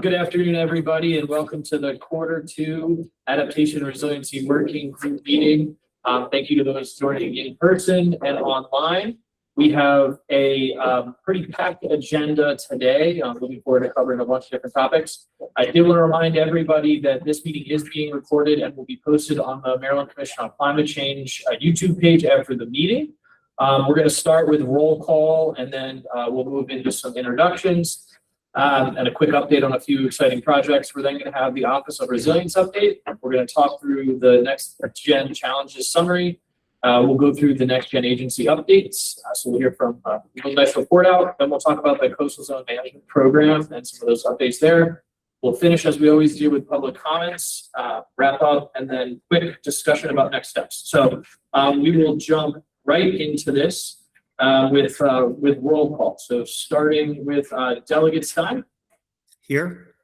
Good afternoon, everybody, and welcome to the Q2 Adaptation and Resiliency Working Group meeting. Thank you to those joining in person and online. We have a pretty packed agenda today. I'm looking forward to covering a bunch of different topics. I did want to remind everybody that this meeting is being recorded and will be posted on the Maryland Commission on Climate Change YouTube page after the meeting. We're going to start with roll call, and then we'll move into some introductions. And a quick update on a few exciting projects. We're then going to have the Office of Resilience update. We're going to talk through the next gen challenges summary. We'll go through the next gen agency updates. So we'll hear from a nice report out. Then we'll talk about the Coastal Zone Management Program and some of those updates there. We'll finish as we always do with public comments, wrap up, and then quick discussion about next steps. So we will jump right into this. With roll call. So starting with Delegate Stein. Here.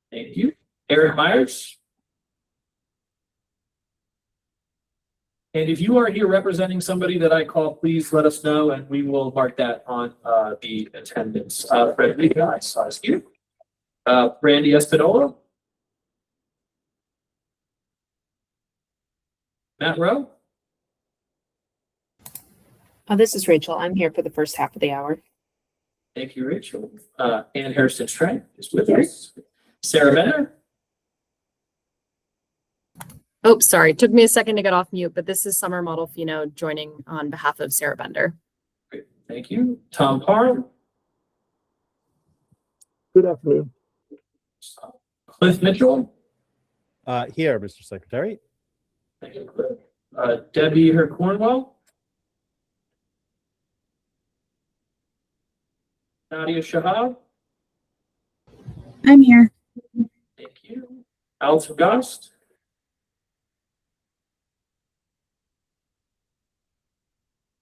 Thank you. Eric Myers. And if you are here representing somebody that I call, please let us know and we will mark that on the attendance. Fred Lee, I saw you. Randy Espinola. Matt Rowe. This is Rachel. I'm here for the first half of the hour. Thank you, Rachel. Ann Harrison-Strang is with us. Sarah Benner. Oh, sorry. Took me a second to get off mute, but this is Summer Model Fino joining on behalf of Sarah Bender. Great. Thank you. Tom Parham. Good afternoon. Cliff Mitchell. Here, Mr. Secretary. Thank you, Cliff. Debbie Cornwell. Nadia Shahab. I'm here. Thank you. Alex Gost.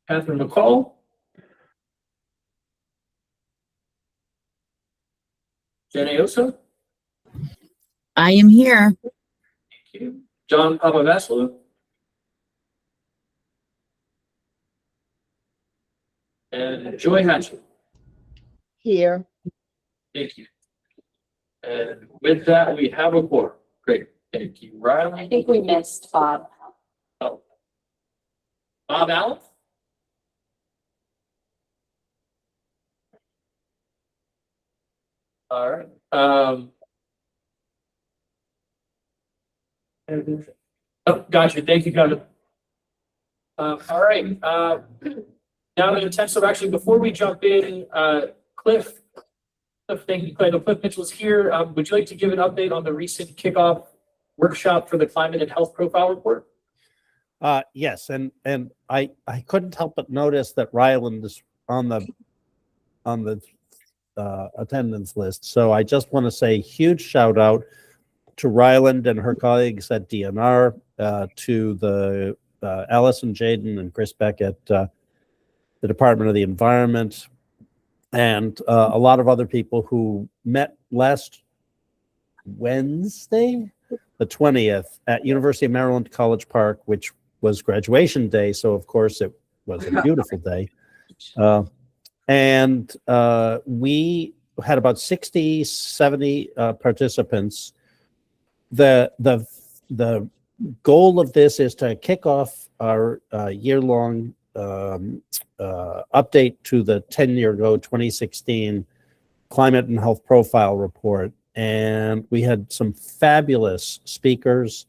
Catherine McCall. Jenny Osa. I am here. Thank you. John Papavaslu. And Joy Hatchett. Here. Thank you. And with that, we have a quorum. Great. Thank you, Riley. I think we missed Bob. Oh. Bob Allen? All right. Oh, gotcha. Thank you, Kevin. All right. Now the intent. So actually, before we jump in, Cliff, thank you, Clay. Cliff Mitchell's here. Would you like to give an update on the recent kickoff workshop for the Climate and Health Profile Report? Yes, and I couldn't help but notice that Ryland is on the attendance list. So I just want to say huge shout out to Ryland and her colleagues at DNR, to the Allison Jaden and Chris Beck at the Department of the Environment, and a lot of other people who met last Wednesday, the 20th, at University of Maryland College Park, which was graduation day. So, of course, it was a beautiful day. And we had about 60, 70 participants. The goal of this is to kick off our year-long update to the 10-year ago 2016 Climate and Health Profile Report. And we had some fabulous speakers.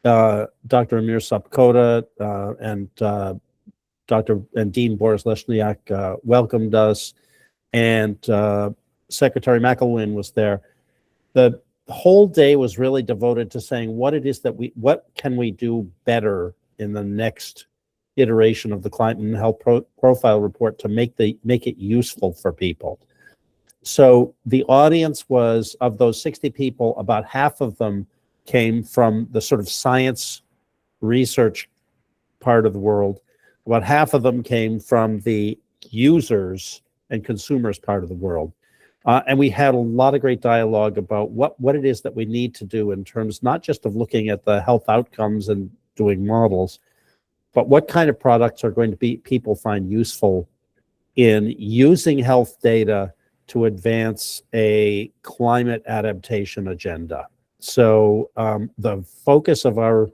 Dr. Amir Sapkota and Dr. and Dean Boris Leshniak welcomed us, and Secretary McElwain was there. The whole day was really devoted to saying what can we do better in the next iteration of the Climate and Health Profile Report to make it useful for people. So the audience was, of those 60 people, about half of them came from the sort of science research part of the world. About half of them came from the users and consumers part of the world. And we had a lot of great dialogue about what it is that we need to do in terms not just of looking at the health outcomes and doing models, but what kind of products are going to be people find useful in using health data to advance a climate adaptation agenda. So the focus of our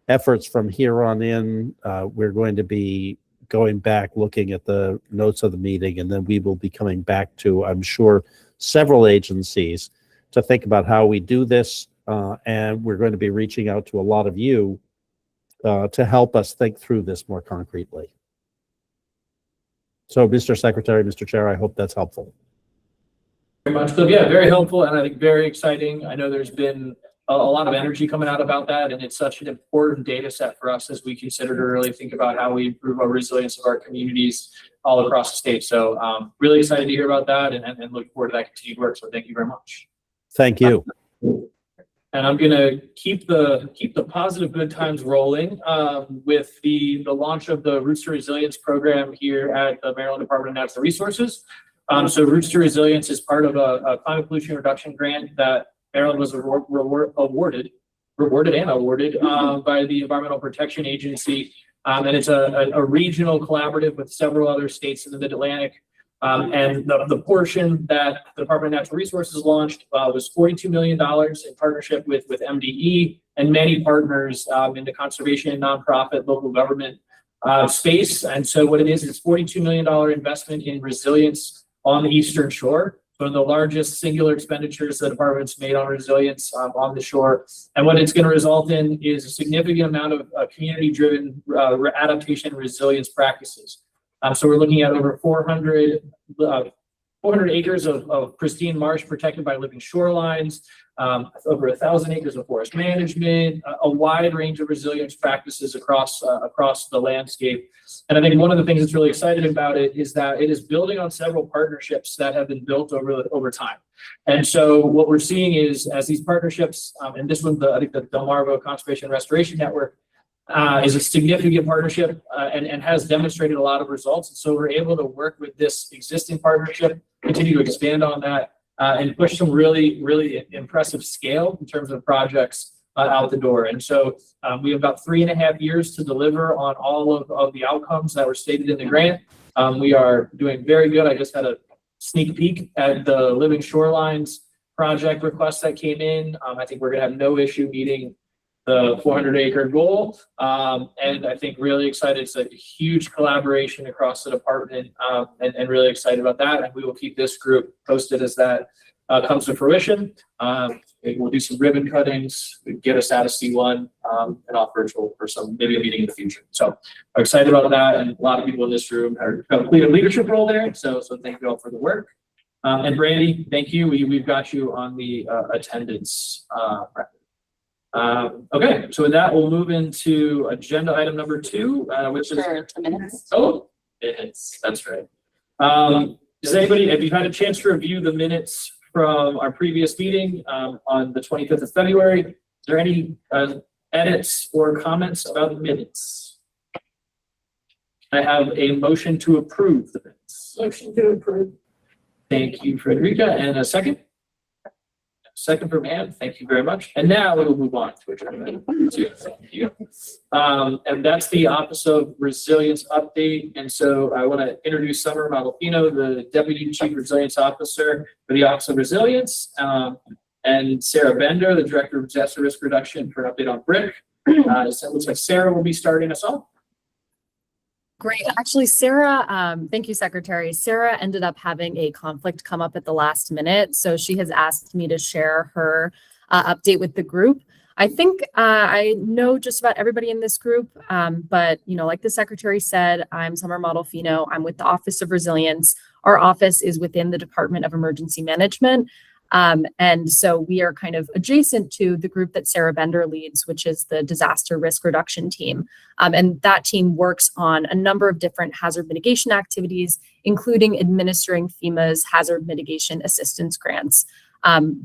efforts from here on in, we're going to be going back, looking at the notes of the meeting, and then we will be coming back to, I'm sure, several agencies to think about how we do this. And we're going to be reaching out to a lot of you to help us think through this more concretely. So, Mr. Secretary, Mr. Chair, I hope that's helpful. Very much so. Yeah, very helpful, and I think very exciting. I know there's been a lot of energy coming out about that, and it's such an important data set for us as we consider to really think about how we improve our resilience of our communities all across the state. So really excited to hear about that, and look forward to that continued work. So thank you very much. Thank you. And I'm gonna keep the positive good times rolling with the launch of the Roots to Resilience program here at the Maryland Department of Natural Resources. So Roots to Resilience is part of a climate pollution reduction grant that Maryland was awarded by the Environmental Protection Agency. And it's a regional collaborative with several other states in the Mid-Atlantic. And the portion that the Department of Natural Resources launched was $42 million in partnership with MDE and many partners in the conservation, nonprofit, local government space. And so what it is, it's $42 million investment in resilience on the Eastern Shore. One of the largest singular expenditures the department's made on resilience on the shore. And what it's going to result in is a significant amount of community-driven adaptation and resilience practices. So we're looking at over 400 acres of pristine marsh protected by living shorelines, over 1,000 acres of forest management, a wide range of resilience practices across the landscape. And I think one of the things that's really exciting about it is that it is building on several partnerships that have been built over time. And so what we're seeing is, as these partnerships, and this one, I think the Delmarva Conservation and Restoration Network is a significant partnership and has demonstrated a lot of results. And so we're able to work with this existing partnership, continue to expand on that, and push some really, really impressive scale in terms of projects out the door. And so we have about 3.5 years to deliver on all of the outcomes that were stated in the grant. We are doing very good. I just had a sneak peek at the Living Shorelines project request that came in. I think we're going to have no issue meeting the 400-acre goal. And I think really excited. It's a huge collaboration across the department, and really excited about that. And we will keep this group posted as that comes to fruition. We'll do some ribbon cuttings, get us out of C1 and off virtual for maybe a meeting in the future. So I'm excited about that. And a lot of people in this room are playing a leadership role there. So thank you all for the work. And Brandy, thank you. We've got you on the attendance record. Okay, so with that, we'll move into agenda item number 2, which is the minutes. Oh, minutes. That's right. Does anybody, if you've had a chance to review the minutes from our previous meeting on the 25th of February, is there any edits or comments about the minutes? I have a motion to approve the minutes. Motion to approve. Thank you, Frederica. And a second? Second from Ann. Thank you very much. And now we will move on to agenda item 2. Thank you. And that's the Office of Resilience update. And so I want to introduce Summer Malafino, the Deputy Chief Resilience Officer for the Office of Resilience, and Sarah Bender, the Director of Disaster Risk Reduction, for an update on BRIC. So it looks like Sarah will be starting us off. Great. Actually, Sarah, thank you, Secretary. Sarah ended up having a conflict come up at the last minute. So she has asked me to share her update with the group. I think I know just about everybody in this group, but, like the Secretary said, I'm Summer Malafino. I'm with the Office of Resilience. Our office is within the Department of Emergency Management. And so we are kind of adjacent to the group that Sarah Bender leads, which is the Disaster Risk Reduction Team. And that team works on a number of different hazard mitigation activities, including administering FEMA's hazard mitigation assistance grants,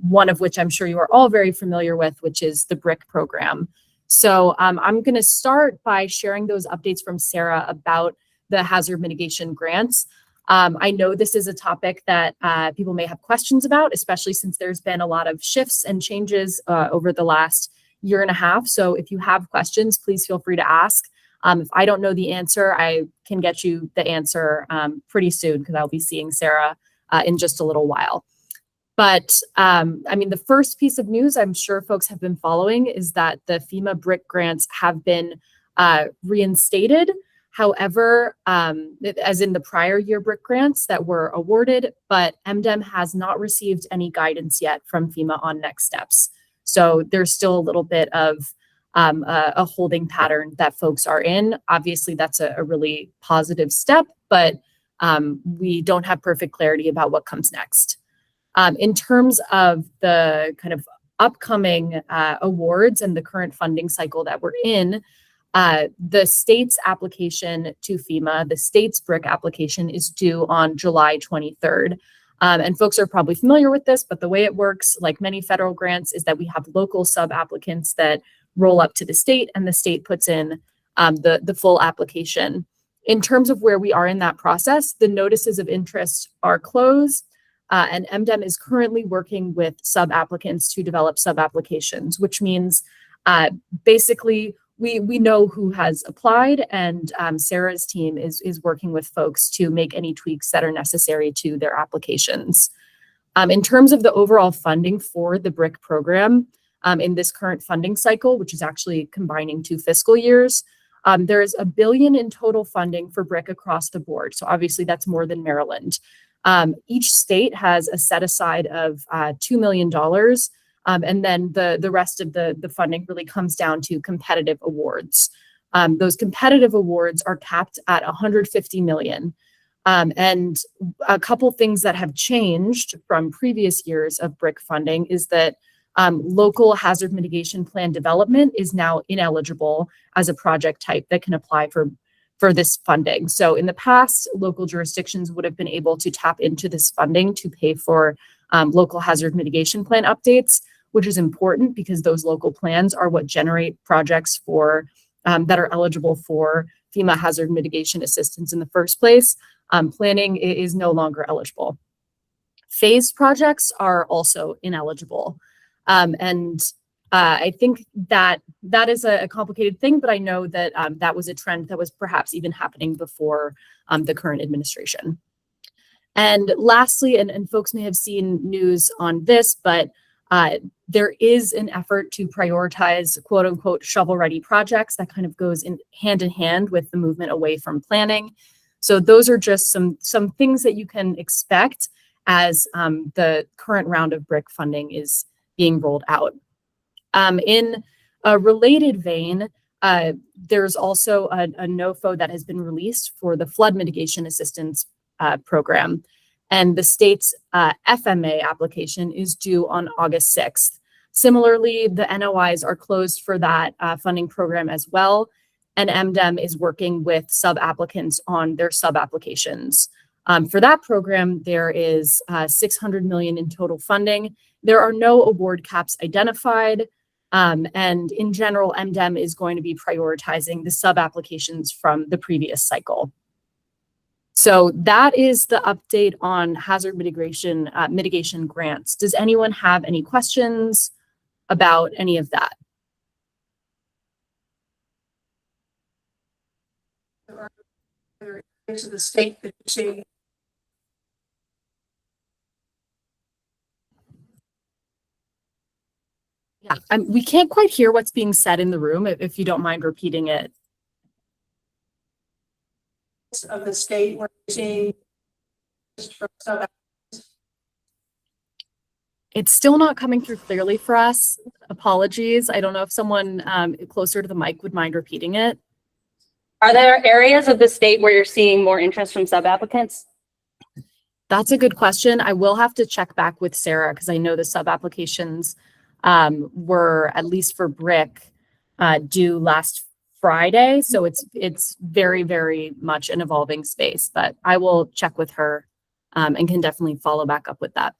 one of which I'm sure you are all very familiar with, which is the BRIC program. So I'm going to start by sharing those updates from Sarah about the hazard mitigation grants. I know this is a topic that people may have questions about, especially since there's been a lot of shifts and changes over the last 1.5 years. So if you have questions, please feel free to ask. If I don't know the answer, I can get you the answer pretty soon, because I'll be seeing Sarah in just a little while. But I mean, the first piece of news I'm sure folks have been following is that the FEMA BRIC grants have been reinstated. However, as in the prior year BRIC grants that were awarded, but MDEM has not received any guidance yet from FEMA on next steps. So there's still a little bit of a holding pattern that folks are in. Obviously, that's a really positive step, but we don't have perfect clarity about what comes next. In terms of the kind of upcoming awards and the current funding cycle that we're in, the state's application to FEMA, the state's BRIC application is due on July 23rd. And folks are probably familiar with this, but the way it works, like many federal grants, is that we have local sub-applicants that roll up to the state and the state puts in the full application. In terms of where we are in that process, the notices of interest are closed. And MDEM is currently working with sub-applicants to develop sub-applications, which means basically we know who has applied, and Sarah's team is working with folks to make any tweaks that are necessary to their applications. In terms of the overall funding for the BRIC program in this current funding cycle, which is actually combining 2 fiscal years, there is $1 billion in total funding for BRIC across the board. So obviously that's more than Maryland. Each state has a set aside of $2 million. And then the rest of the funding really comes down to competitive awards. Those competitive awards are capped at $150 million. And a couple things that have changed from previous years of BRIC funding is that local hazard mitigation plan development is now ineligible as a project type that can apply for this funding. So in the past, local jurisdictions would have been able to tap into this funding to pay for local hazard mitigation plan updates, which is important because those local plans are what generate projects for that are eligible for FEMA hazard mitigation assistance in the first place. Planning is no longer eligible. Phased projects are also ineligible. I think that is a complicated thing, but I know that that was a trend that was perhaps even happening before the current administration. And lastly, and folks may have seen news on this, but there is an effort to prioritize quote unquote shovel-ready projects that kind of goes in hand with the movement away from planning. So those are just some things that you can expect as the current round of BRIC funding is being rolled out. In a related vein, there's also a NOFO that has been released for the flood mitigation assistance program. And the state's FMA application is due on August 6th. Similarly, the NOIs are closed for that funding program as well. And MDEM is working with sub-applicants on their sub-applications. For that program, there is $600 million in total funding. There are no award caps identified. And in general, MDEM is going to be prioritizing the sub-applications from the previous cycle. So that is the update on hazard mitigation grants. Does anyone have any questions about any of that? To the state that you see. Yeah, we can't quite hear what's being said in the room, if you don't mind repeating it. Of the state where you're seeing It's still not coming through clearly for us. Apologies. I don't know if someone closer to the mic would mind repeating it. Are there areas of the state where you're seeing more interest from sub-applicants? That's a good question. I will have to check back with Sarah because I know the sub-applications were, at least for BRIC, due last Friday. So it's very, very much an evolving space, but I will check with her and can definitely follow back up with that.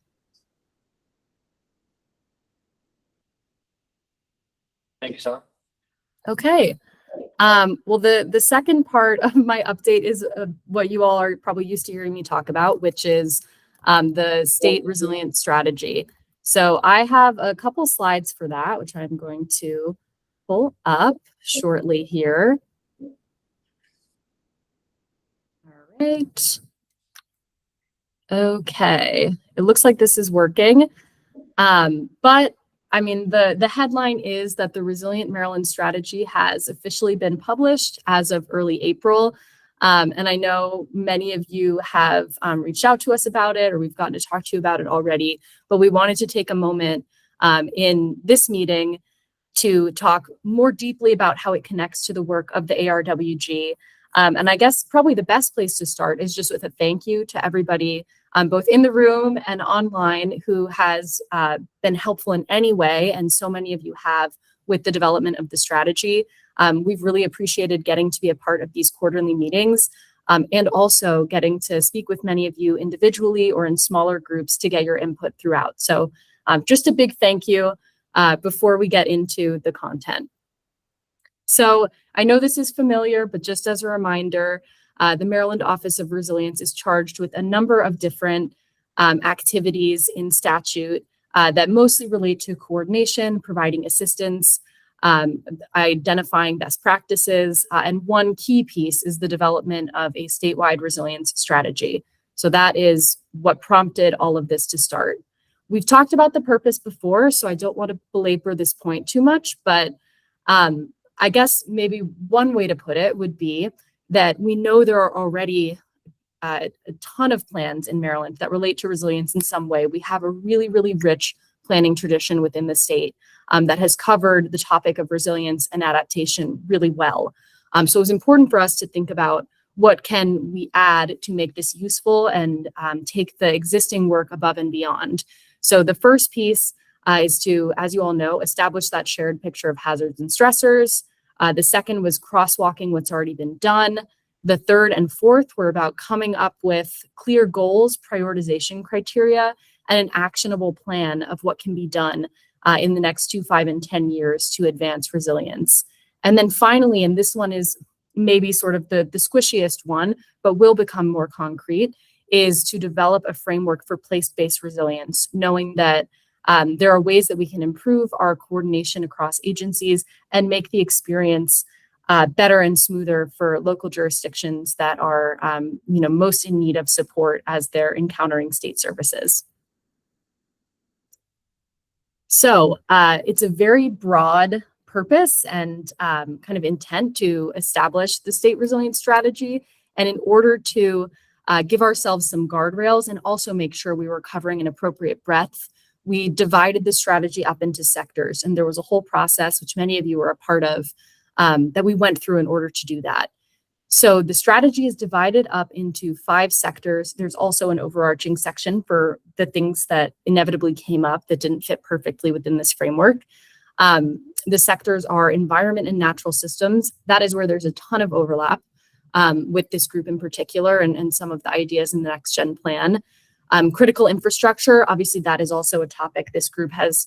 Thank you, Sarah. Okay. Well, the second part of my update is what you all are probably used to hearing me talk about, which is the state resilience strategy. So I have a couple slides for that, which I'm going to pull up shortly here. All right. Okay, it looks like this is working. But I mean, the headline is that the Resilient Maryland strategy has officially been published as of early April. And I know many of you have reached out to us about it, or we've gotten to talk to you about it already, but we wanted to take a moment in this meeting to talk more deeply about how it connects to the work of the ARWG. And I guess probably the best place to start is just with a thank you to everybody, both in the room and online, who has been helpful in any way, and so many of you have, with the development of the strategy. We've really appreciated getting to be a part of these quarterly meetings, and also getting to speak with many of you individually or in smaller groups to get your input throughout. So just a big thank you before we get into the content. So I know this is familiar, but just as a reminder, the Maryland Office of Resilience is charged with a number of different activities in statute that mostly relate to coordination, providing assistance, identifying best practices, and one key piece is the development of a statewide resilience strategy. So that is what prompted all of this to start. We've talked about the purpose before, so I don't want to belabor this point too much, but I guess maybe one way to put it would be that we know there are already a ton of plans in Maryland that relate to resilience in some way. We have a really, really rich planning tradition within the state that has covered the topic of resilience and adaptation really well. So it was important for us to think about what can we add to make this useful and take the existing work above and beyond. So the first piece is to, as you all know, establish that shared picture of hazards and stressors. The second was crosswalking what's already been done. The third and fourth were about coming up with clear goals, prioritization criteria, and an actionable plan of what can be done in the next 2, 5, and 10 years to advance resilience. And then finally, and this one is maybe sort of the squishiest one, but will become more concrete, is to develop a framework for place-based resilience, knowing that there are ways that we can improve our coordination across agencies and make the experience better and smoother for local jurisdictions that are most in need of support as they're encountering state services. So it's a very broad purpose and kind of intent to establish the state resilience strategy. And in order to give ourselves some guardrails and also make sure we were covering an appropriate breadth, we divided the strategy up into sectors. And there was a whole process, which many of you were a part of, that we went through in order to do that. So the strategy is divided up into 5 sectors. There's also an overarching section for the things that inevitably came up that didn't fit perfectly within this framework. The sectors are environment and natural systems. That is where there's a ton of overlap with this group in particular and some of the ideas in the Next Gen plan. Critical infrastructure, obviously that is also a topic this group has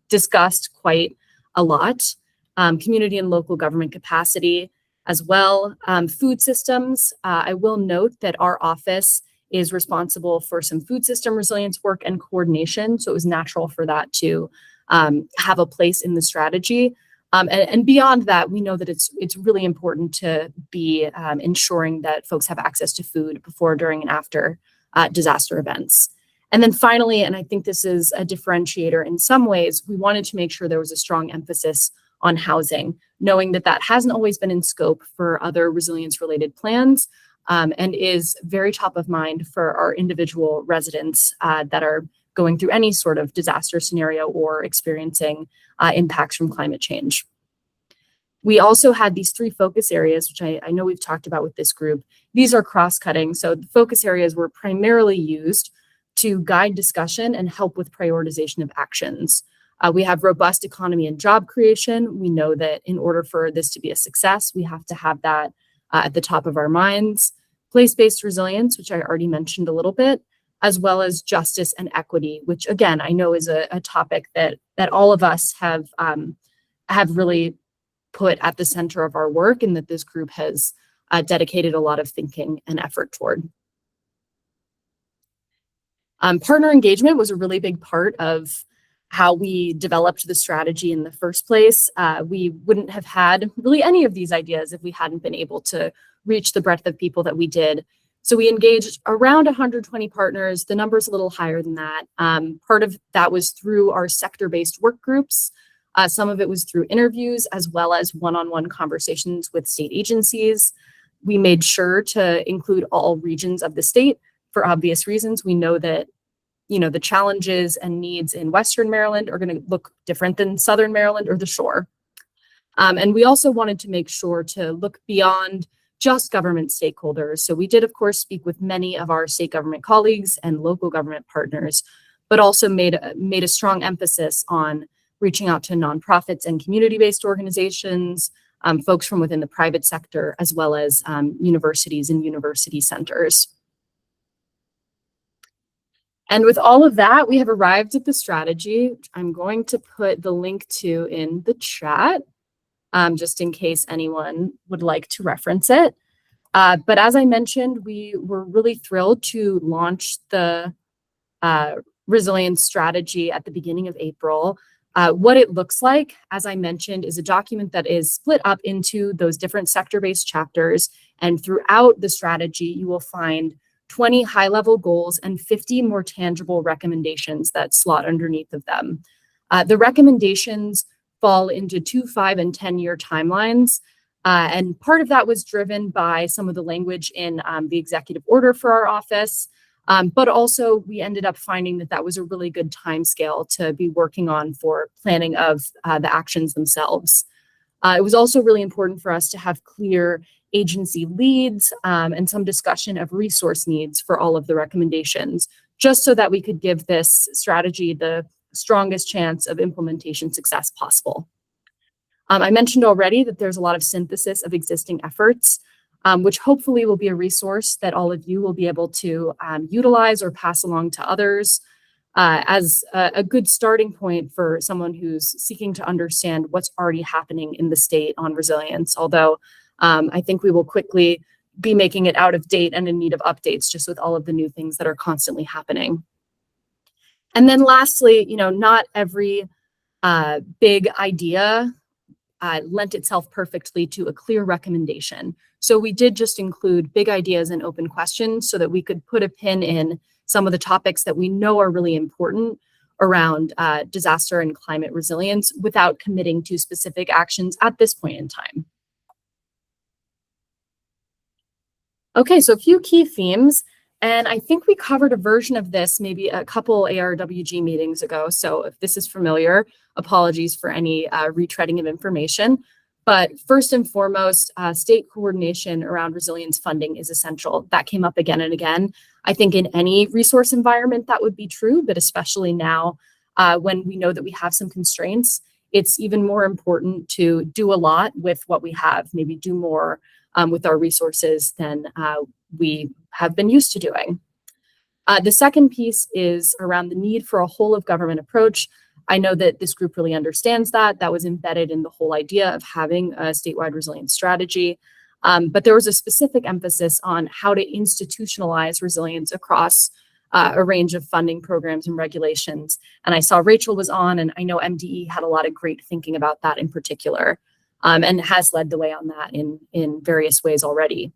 discussed quite a lot. Community and local government capacity as well. Food systems, I will note that our office is responsible for some food system resilience work and coordination. So it was natural for that to have a place in the strategy. And beyond that, we know that it's really important to be ensuring that folks have access to food before, during, and after disaster events. And then finally, and I think this is a differentiator in some ways, we wanted to make sure there was a strong emphasis on housing, knowing that that hasn't always been in scope for other resilience-related plans, and is very top of mind for our individual residents that are going through any sort of disaster scenario or experiencing impacts from climate change. We also had these 3 focus areas, which I know we've talked about with this group. These are cross-cutting, so the focus areas were primarily used to guide discussion and help with prioritization of actions. We have robust economy and job creation. We know that in order for this to be a success, we have to have that at the top of our minds. Place-based resilience, which I already mentioned a little bit, as well as justice and equity, which again, I know is a topic that all of us have really put at the center of our work and that this group has dedicated a lot of thinking and effort toward. Partner engagement was a really big part of how we developed the strategy in the first place. We wouldn't have had really any of these ideas if we hadn't been able to reach the breadth of people that we did So we engaged around 120 partners. The number's a little higher than that. Part of that was through our sector-based work groups. Some of it was through interviews as well as one-on-one conversations with state agencies. We made sure to include all regions of the state for obvious reasons. We know that, the challenges and needs in Western Maryland are going to look different than Southern Maryland or the shore. And we also wanted to make sure to look beyond just government stakeholders. So we did, of course, speak with many of our state government colleagues and local government partners, but also made a strong emphasis on reaching out to nonprofits and community-based organizations, folks from within the private sector, as well as universities and university centers. And with all of that, we have arrived at the strategy, which I'm going to put the link to in the chat, just in case anyone would like to reference it. But as I mentioned, we were really thrilled to launch the resilience strategy at the beginning of April. What it looks like, as I mentioned, is a document that is split up into those different sector-based chapters. And throughout the strategy, you will find 20 high-level goals and 50 more tangible recommendations that slot underneath of them. The recommendations fall into 2, 5, and 10-year timelines. And part of that was driven by some of the language in the executive order for our office. But also we ended up finding that that was a really good timescale to be working on for planning of the actions themselves. It was also really important for us to have clear agency leads and some discussion of resource needs for all of the recommendations, just so that we could give this strategy the strongest chance of implementation success possible. I mentioned already that there's a lot of synthesis of existing efforts, which hopefully will be a resource that all of you will be able to utilize or pass along to others as a good starting point for someone who's seeking to understand what's already happening in the state on resilience. Although I think we will quickly be making it out of date and in need of updates just with all of the new things that are constantly happening. And then lastly, not every big idea lent itself perfectly to a clear recommendation. So we did just include big ideas and open questions so that we could put a pin in some of the topics that we know are really important around disaster and climate resilience without committing to specific actions at this point in time. Okay, so a few key themes, and I think we covered a version of this maybe a couple ARWG meetings ago. So if this is familiar, apologies for any retreading of information. But first and foremost, state coordination around resilience funding is essential. That came up again and again. I think in any resource environment that would be true, but especially now when we know that we have some constraints, it's even more important to do a lot with what we have, maybe do more with our resources than we have been used to doing. The second piece is around the need for a whole of government approach. I know that this group really understands that. That was embedded in the whole idea of having a statewide resilience strategy. But there was a specific emphasis on how to institutionalize resilience across a range of funding programs and regulations. And I saw Rachel was on, and I know MDE had a lot of great thinking about that in particular, and has led the way on that in various ways already.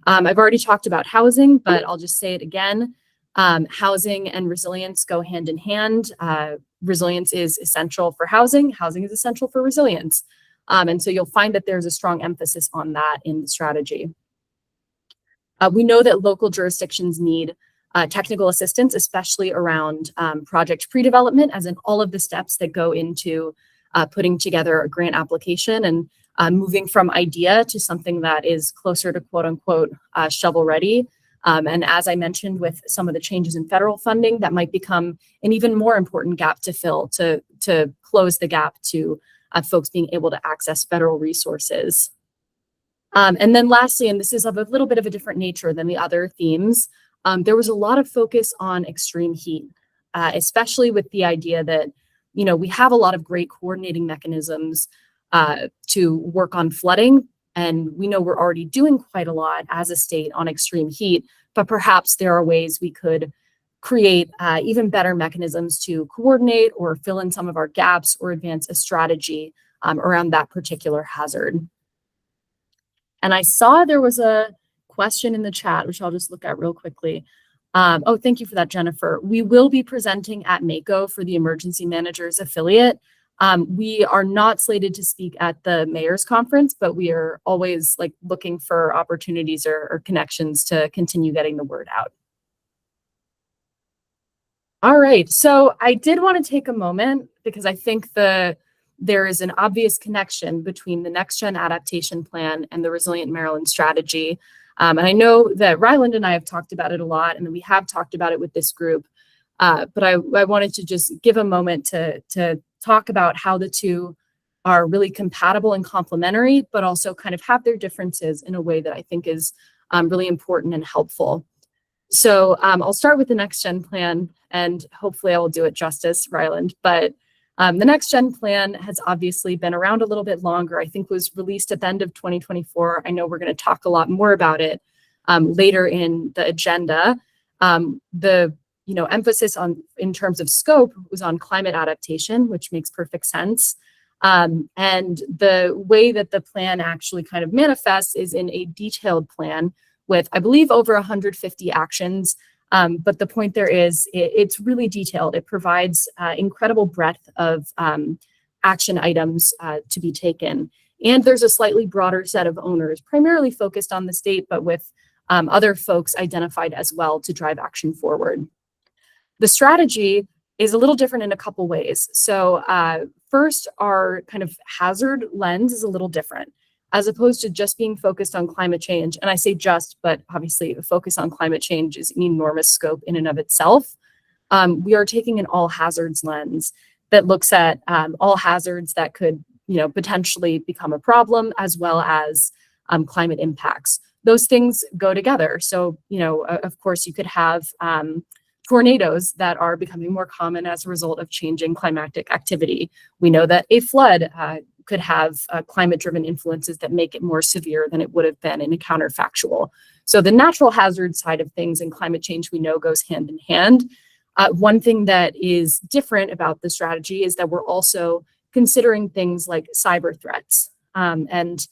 I've already talked about housing, but I'll just say it again. Housing and resilience go hand in hand. Resilience is essential for housing. Housing is essential for resilience. And so you'll find that there's a strong emphasis on that in the strategy. We know that local jurisdictions need technical assistance, especially around project pre-development, as in all of the steps that go into putting together a grant application and moving from idea to something that is closer to quote unquote shovel ready. And as I mentioned, with some of the changes in federal funding, that might become an even more important gap to fill to close the gap to folks being able to access federal resources. And then lastly, and this is of a little bit of a different nature than the other themes, there was a lot of focus on extreme heat, especially with the idea that, we have a lot of great coordinating mechanisms to work on flooding. And we know we're already doing quite a lot as a state on extreme heat, but perhaps there are ways we could create even better mechanisms to coordinate or fill in some of our gaps or advance a strategy around that particular hazard. And I saw there was a question in the chat, which I'll just look at real quickly. Oh, thank you for that, Jennifer. We will be presenting at MACO for the Emergency Managers Affiliate. We are not slated to speak at the Mayor's Conference, but we are always like looking for opportunities or connections to continue getting the word out. All right, so I did want to take a moment because I think there is an obvious connection between the Next Gen Adaptation Plan and the Resilient Maryland Strategy. And I know that Ryland and I have talked about it a lot, and we have talked about it with this group. But I wanted to just give a moment to talk about how the two are really compatible and complementary, but also kind of have their differences in a way that I think is really important and helpful. So I'll start with the Next Gen Plan, and hopefully I will do it justice, Ryland. But the Next Gen Plan has obviously been around a little bit longer. I think was released at the end of 2024. I know we're going to talk a lot more about it later in the agenda. The emphasis in terms of scope was on climate adaptation, which makes perfect sense. And the way that the plan actually kind of manifests is in a detailed plan with, I believe, over 150 actions. But the point there is it's really detailed. It provides incredible breadth of action items to be taken. And there's a slightly broader set of owners, primarily focused on the state, but with other folks identified as well to drive action forward. The strategy is a little different in a couple ways. So first, our kind of hazard lens is a little different. As opposed to just being focused on climate change, and I say just, but obviously the focus on climate change is an enormous scope in and of itself. We are taking an all hazards lens that looks at all hazards that could, potentially become a problem, as well as climate impacts. Those things go together. So, of course, you could have tornadoes that are becoming more common as a result of changing climatic activity. We know that a flood could have climate-driven influences that make it more severe than it would have been in a counterfactual. So the natural hazard side of things and climate change we know goes hand in hand. One thing that is different about the strategy is that we're also considering things like cyber threats. And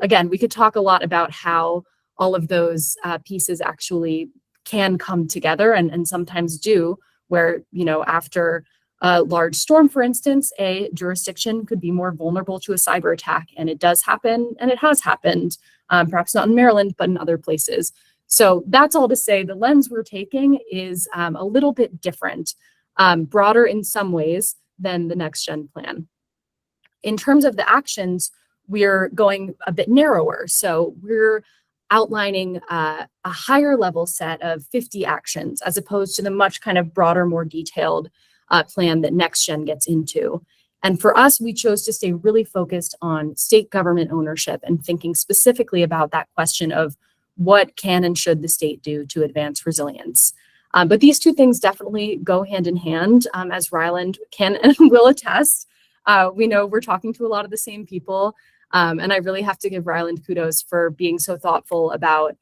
again, we could talk a lot about how all of those pieces actually can come together and sometimes do, where, after a large storm, for instance, a jurisdiction could be more vulnerable to a cyber attack, and it does happen, and it has happened, perhaps not in Maryland, but in other places. So that's all to say the lens we're taking is a little bit different, broader in some ways than the Next Gen Plan. In terms of the actions, we're going a bit narrower. So we're outlining a higher level set of 50 actions, as opposed to the much kind of broader, more detailed plan that Next Gen gets into. And for us, we chose to stay really focused on state government ownership and thinking specifically about that question of what can and should the state do to advance resilience. But these two things definitely go hand in hand, as Ryland can and will attest. We know we're talking to a lot of the same people, and I really have to give Ryland kudos for being so thoughtful about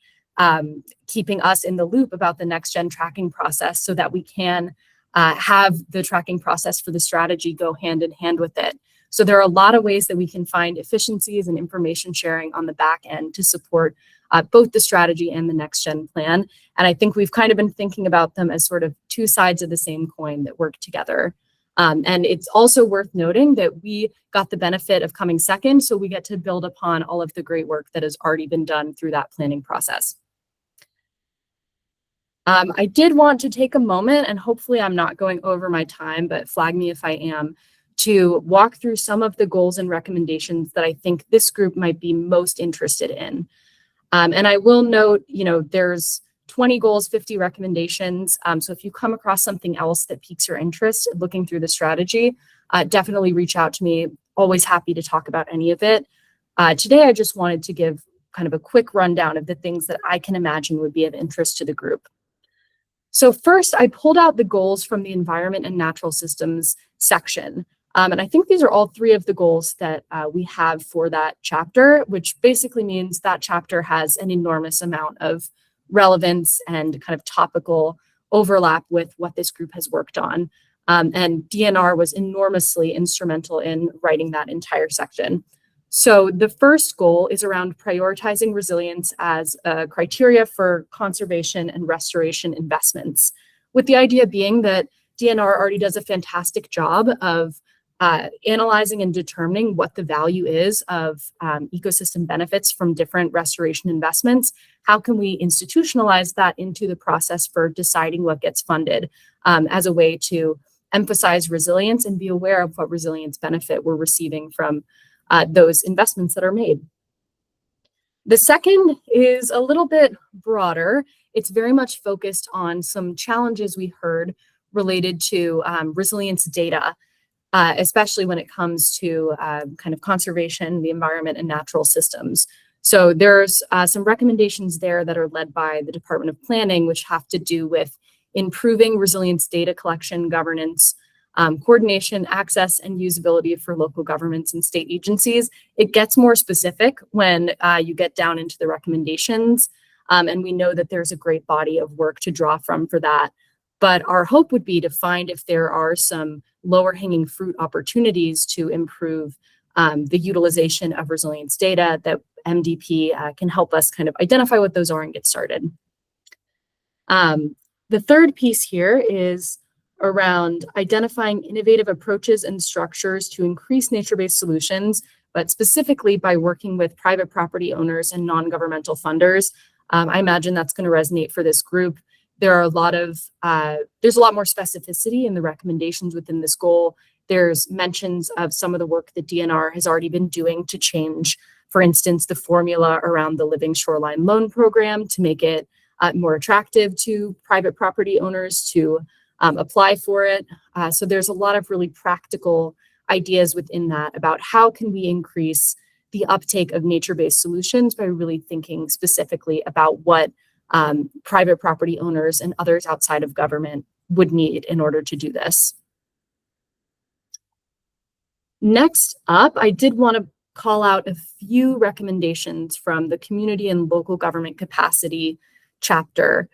keeping us in the loop about the Next Gen tracking process so that we can have the tracking process for the strategy go hand in hand with it. So there are a lot of ways that we can find efficiencies and information sharing on the back end to support both the strategy and the Next Gen Plan. And I think we've kind of been thinking about them as sort of two sides of the same coin that work together. And it's also worth noting that we got the benefit of coming second, so we get to build upon all of the great work that has already been done through that planning process. I did want to take a moment, and hopefully I'm not going over my time, but flag me if I am, to walk through some of the goals and recommendations that I think this group might be most interested in. And I will note, there's 20 goals, 50 recommendations. So if you come across something else that piques your interest looking through the strategy, definitely reach out to me. Always happy to talk about any of it. Today, I just wanted to give kind of a quick rundown of the things that I can imagine would be of interest to the group. So first, I pulled out the goals from the Environment and Natural Systems section. And I think these are all three of the goals that we have for that chapter, which basically means that chapter has an enormous amount of relevance and kind of topical overlap with what this group has worked on. And DNR was enormously instrumental in writing that entire section. So the first goal is around prioritizing resilience as a criteria for conservation and restoration investments, with the idea being that DNR already does a fantastic job of analyzing and determining what the value is of ecosystem benefits from different restoration investments. How can we institutionalize that into the process for deciding what gets funded as a way to emphasize resilience and be aware of what resilience benefit we're receiving from those investments that are made. The second is a little bit broader. It's very much focused on some challenges we heard related to resilience data, especially when it comes to kind of conservation, the environment, and natural systems. So there's some recommendations there that are led by the Department of Planning, which have to do with improving resilience data collection, governance, coordination, access, and usability for local governments and state agencies. It gets more specific when you get down into the recommendations, and we know that there's a great body of work to draw from for that. But our hope would be to find if there are some lower hanging fruit opportunities to improve the utilization of resilience data that MDP can help us kind of identify what those are and get started. The third piece here is around identifying innovative approaches and structures to increase nature-based solutions, but specifically by working with private property owners and non-governmental funders. I imagine that's going to resonate for this group. There are there's a lot more specificity in the recommendations within this goal. There's mentions of some of the work that DNR has already been doing to change, for instance, the formula around the Living Shoreline Loan Program to make it more attractive to private property owners to apply for it. So there's a lot of really practical ideas within that about how can we increase the uptake of nature-based solutions by really thinking specifically about what private property owners and others outside of government would need in order to do this. Next up, I did want to call out a few recommendations from the community and local government capacity chapter.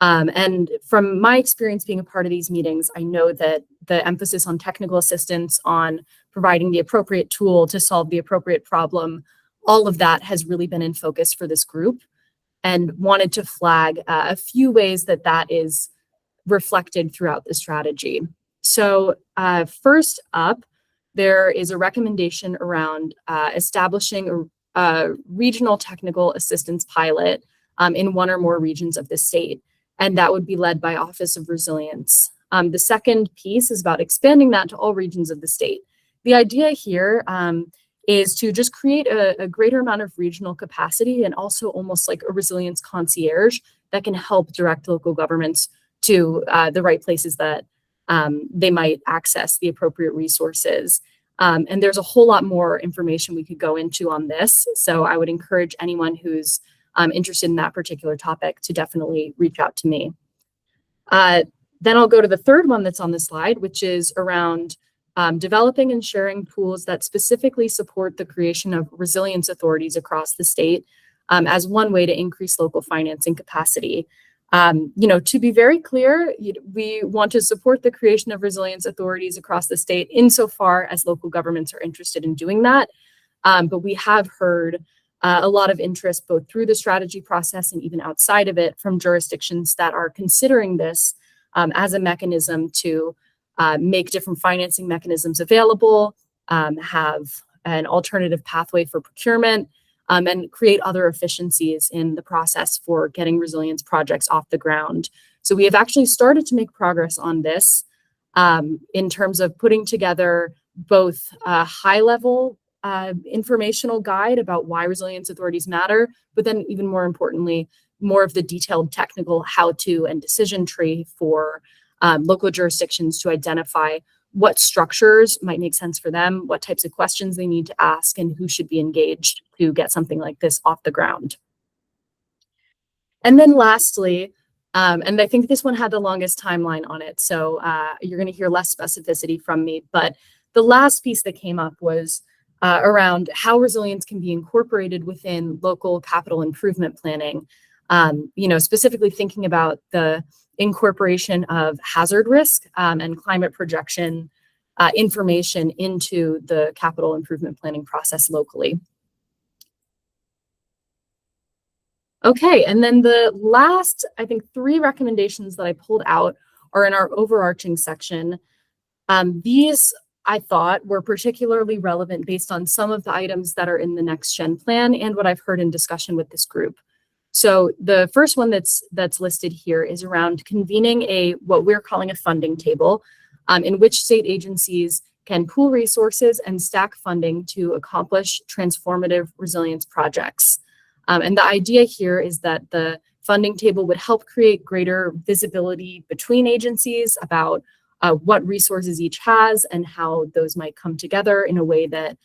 And from my experience being a part of these meetings, I know that the emphasis on technical assistance, on providing the appropriate tool to solve the appropriate problem, all of that has really been in focus for this group, and wanted to flag a few ways that that is reflected throughout the strategy. So first up, there is a recommendation around establishing a regional technical assistance pilot in one or more regions of the state. And that would be led by Office of Resilience. The second piece is about expanding that to all regions of the state. The idea here is to just create a greater amount of regional capacity and also almost like a resilience concierge that can help direct local governments to the right places that they might access the appropriate resources. And there's a whole lot more information we could go into on this. So I would encourage anyone who's interested in that particular topic to definitely reach out to me. Then I'll go to the third one that's on the slide, which is around developing and sharing tools that specifically support the creation of resilience authorities across the state as one way to increase local financing capacity. To be very clear, we want to support the creation of resilience authorities across the state insofar as local governments are interested in doing that. But we have heard a lot of interest both through the strategy process and even outside of it from jurisdictions that are considering this as a mechanism to make different financing mechanisms available, have an alternative pathway for procurement, and create other efficiencies in the process for getting resilience projects off the ground. So we have actually started to make progress on this in terms of putting together both a high-level informational guide about why resilience authorities matter, but then even more importantly, more of the detailed technical how-to and decision tree for local jurisdictions to identify what structures might make sense for them, what types of questions they need to ask, and who should be engaged to get something like this off the ground. And then lastly, and I think this one had the longest timeline on it, so you're going to hear less specificity from me, but the last piece that came up was around how resilience can be incorporated within local capital improvement planning, specifically thinking about the incorporation of hazard risk and climate projection information into the capital improvement planning process locally. Okay, and then the last, I think, 3 recommendations that I pulled out are in our overarching section. These, I thought, were particularly relevant based on some of the items that are in the Next Gen plan and what I've heard in discussion with this group. So the first one that's listed here is around convening what we're calling a funding table, in which state agencies can pool resources and stack funding to accomplish transformative resilience projects. And the idea here is that the funding table would help create greater visibility between agencies about what resources each has and how those might come together in a way that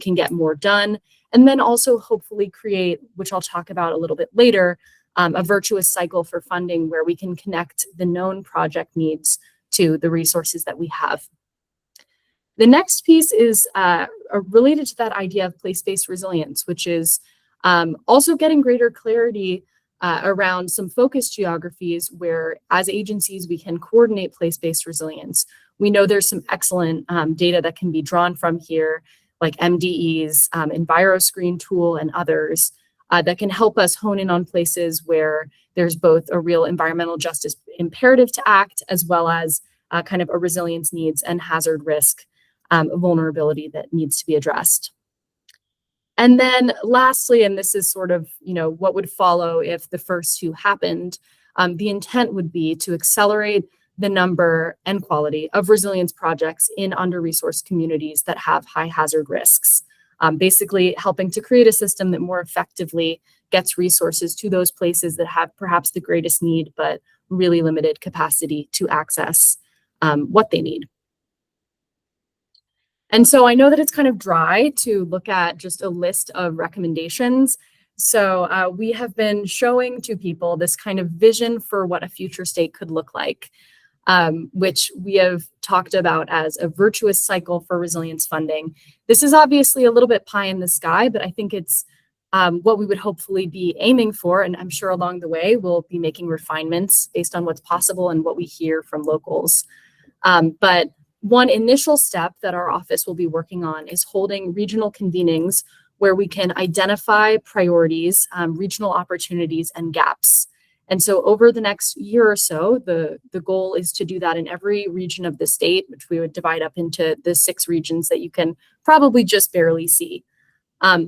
can get more done. And then also hopefully create, which I'll talk about a little bit later, a virtuous cycle for funding where we can connect the known project needs to the resources that we have. The next piece is related to that idea of place-based resilience, which is also getting greater clarity around some focus geographies where, as agencies, we can coordinate place-based resilience. We know there's some excellent data that can be drawn from here, like MDE's EnviroScreen tool and others that can help us hone in on places where there's both a real environmental justice imperative to act, as well as kind of a resilience needs and hazard risk vulnerability that needs to be addressed. And then lastly, and this is sort of, what would follow if the first 2 happened, the intent would be to accelerate the number and quality of resilience projects in under-resourced communities that have high hazard risks, basically helping to create a system that more effectively gets resources to those places that have perhaps the greatest need, but really limited capacity to access what they need. And so I know that it's kind of dry to look at just a list of recommendations. So we have been showing to people this kind of vision for what a future state could look like, which we have talked about as a virtuous cycle for resilience funding. This is obviously a little bit pie in the sky, but I think it's what we would hopefully be aiming for. And I'm sure along the way, we'll be making refinements based on what's possible and what we hear from locals. But one initial step that our office will be working on is holding regional convenings where we can identify priorities, regional opportunities, and gaps. And so over the next year or so, the goal is to do that in every region of the state, which we would divide up into the 6 regions that you can probably just barely see.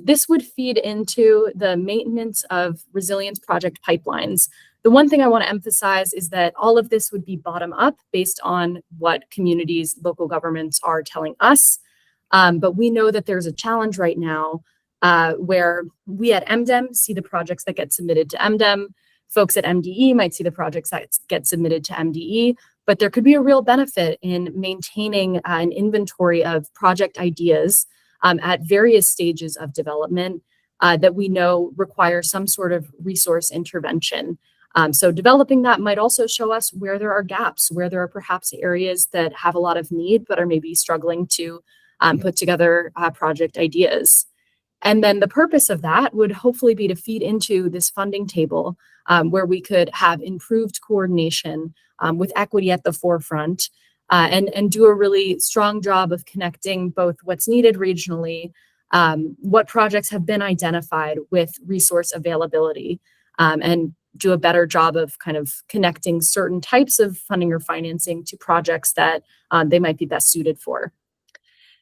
This would feed into the maintenance of resilience project pipelines. The one thing I want to emphasize is that all of this would be bottom up based on what communities, local governments are telling us. But we know that there's a challenge right now where we at MDEM see the projects that get submitted to MDEM. Folks at MDE might see the projects that get submitted to MDE, but there could be a real benefit in maintaining an inventory of project ideas at various stages of development that we know require some sort of resource intervention. So developing that might also show us where there are gaps, where there are perhaps areas that have a lot of need but are maybe struggling to put together project ideas. And then the purpose of that would hopefully be to feed into this funding table where we could have improved coordination with equity at the forefront and do a really strong job of connecting both what's needed regionally, what projects have been identified with resource availability, and do a better job of kind of connecting certain types of funding or financing to projects that they might be best suited for.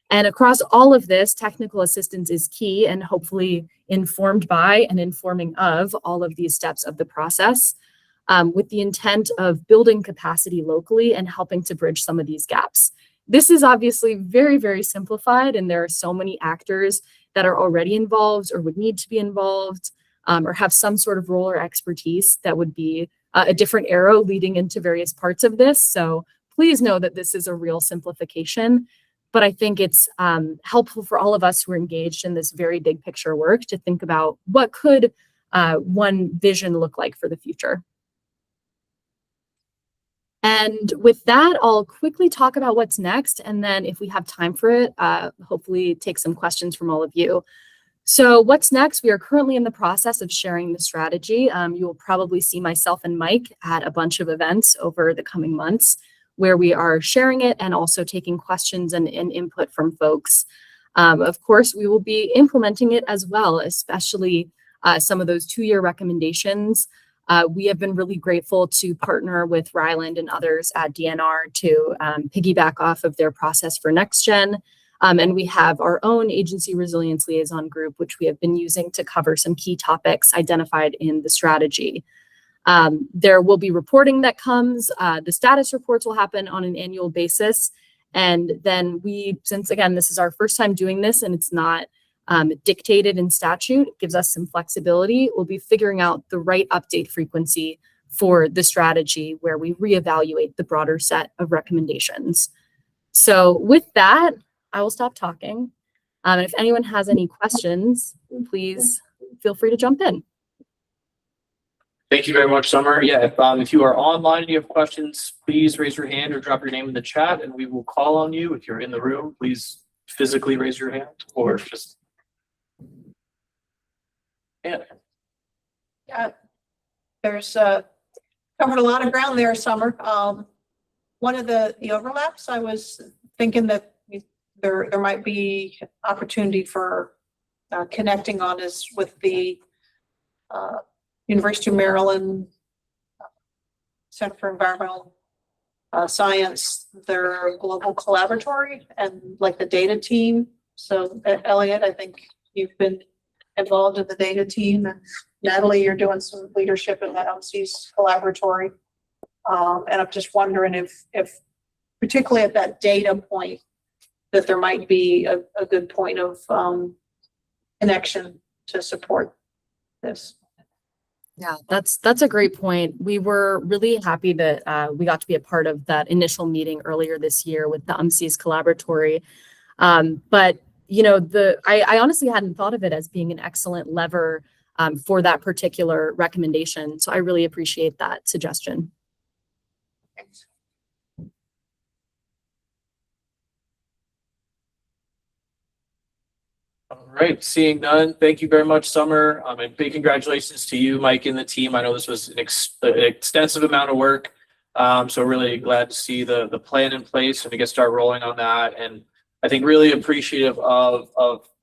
And across all of this, technical assistance is key and hopefully informed by and informing of all of these steps of the process with the intent of building capacity locally and helping to bridge some of these gaps. This is obviously very, very simplified, and there are so many actors that are already involved or would need to be involved or have some sort of role or expertise that would be a different arrow leading into various parts of this. So please know that this is a real simplification. But I think it's helpful for all of us who are engaged in this very big picture work to think about what could one vision look like for the future. And with that, I'll quickly talk about what's next. And then if we have time for it, hopefully take some questions from all of you. So what's next? We are currently in the process of sharing the strategy. You will probably see myself and Mike at a bunch of events over the coming months. where we are sharing it and also taking questions and input from folks. Of course, we will be implementing it as well, especially some of those 2-year recommendations. We have been really grateful to partner with Ryland and others at DNR to piggyback off of their process for NextGen. And we have our own agency resilience liaison group, which we have been using to cover some key topics identified in the strategy. There will be reporting that comes. The status reports will happen on an annual basis. And then since again, this is our first time doing this and it's not dictated in statute, it gives us some flexibility. We'll be figuring out the right update frequency for the strategy where we reevaluate the broader set of recommendations. So with that, I will stop talking. And if anyone has any questions, please feel free to jump in. Thank you very much, Summer. Yeah, if you are online and you have questions, please raise your hand or drop your name in the chat and we will call on you. If you're in the room, please physically raise your hand or just. Yeah, there's covered a lot of ground there, Summer. One of the overlaps, I was thinking that there might be opportunity for connecting on is with the University of Maryland Center for Environmental Science, their global collaboratory and like the data team. So Elliot, I think you've been involved in the data team, and Natalie, you're doing some leadership in that OMSI's collaboratory. And I'm just wondering if particularly at that data point, that there might be a good point of connection to support this. Yeah, that's a great point. We were really happy that we got to be a part of that initial meeting earlier this year with the OMSI's collaboratory. But you know, I honestly hadn't thought of it as being an excellent lever for that particular recommendation. So I really appreciate that suggestion. Thanks. All right, seeing none, thank you very much, Summer. And big congratulations to you, Mike, and the team. I know this was an extensive amount of work. So really glad to see the plan in place and to get started rolling on that. And I think really appreciative of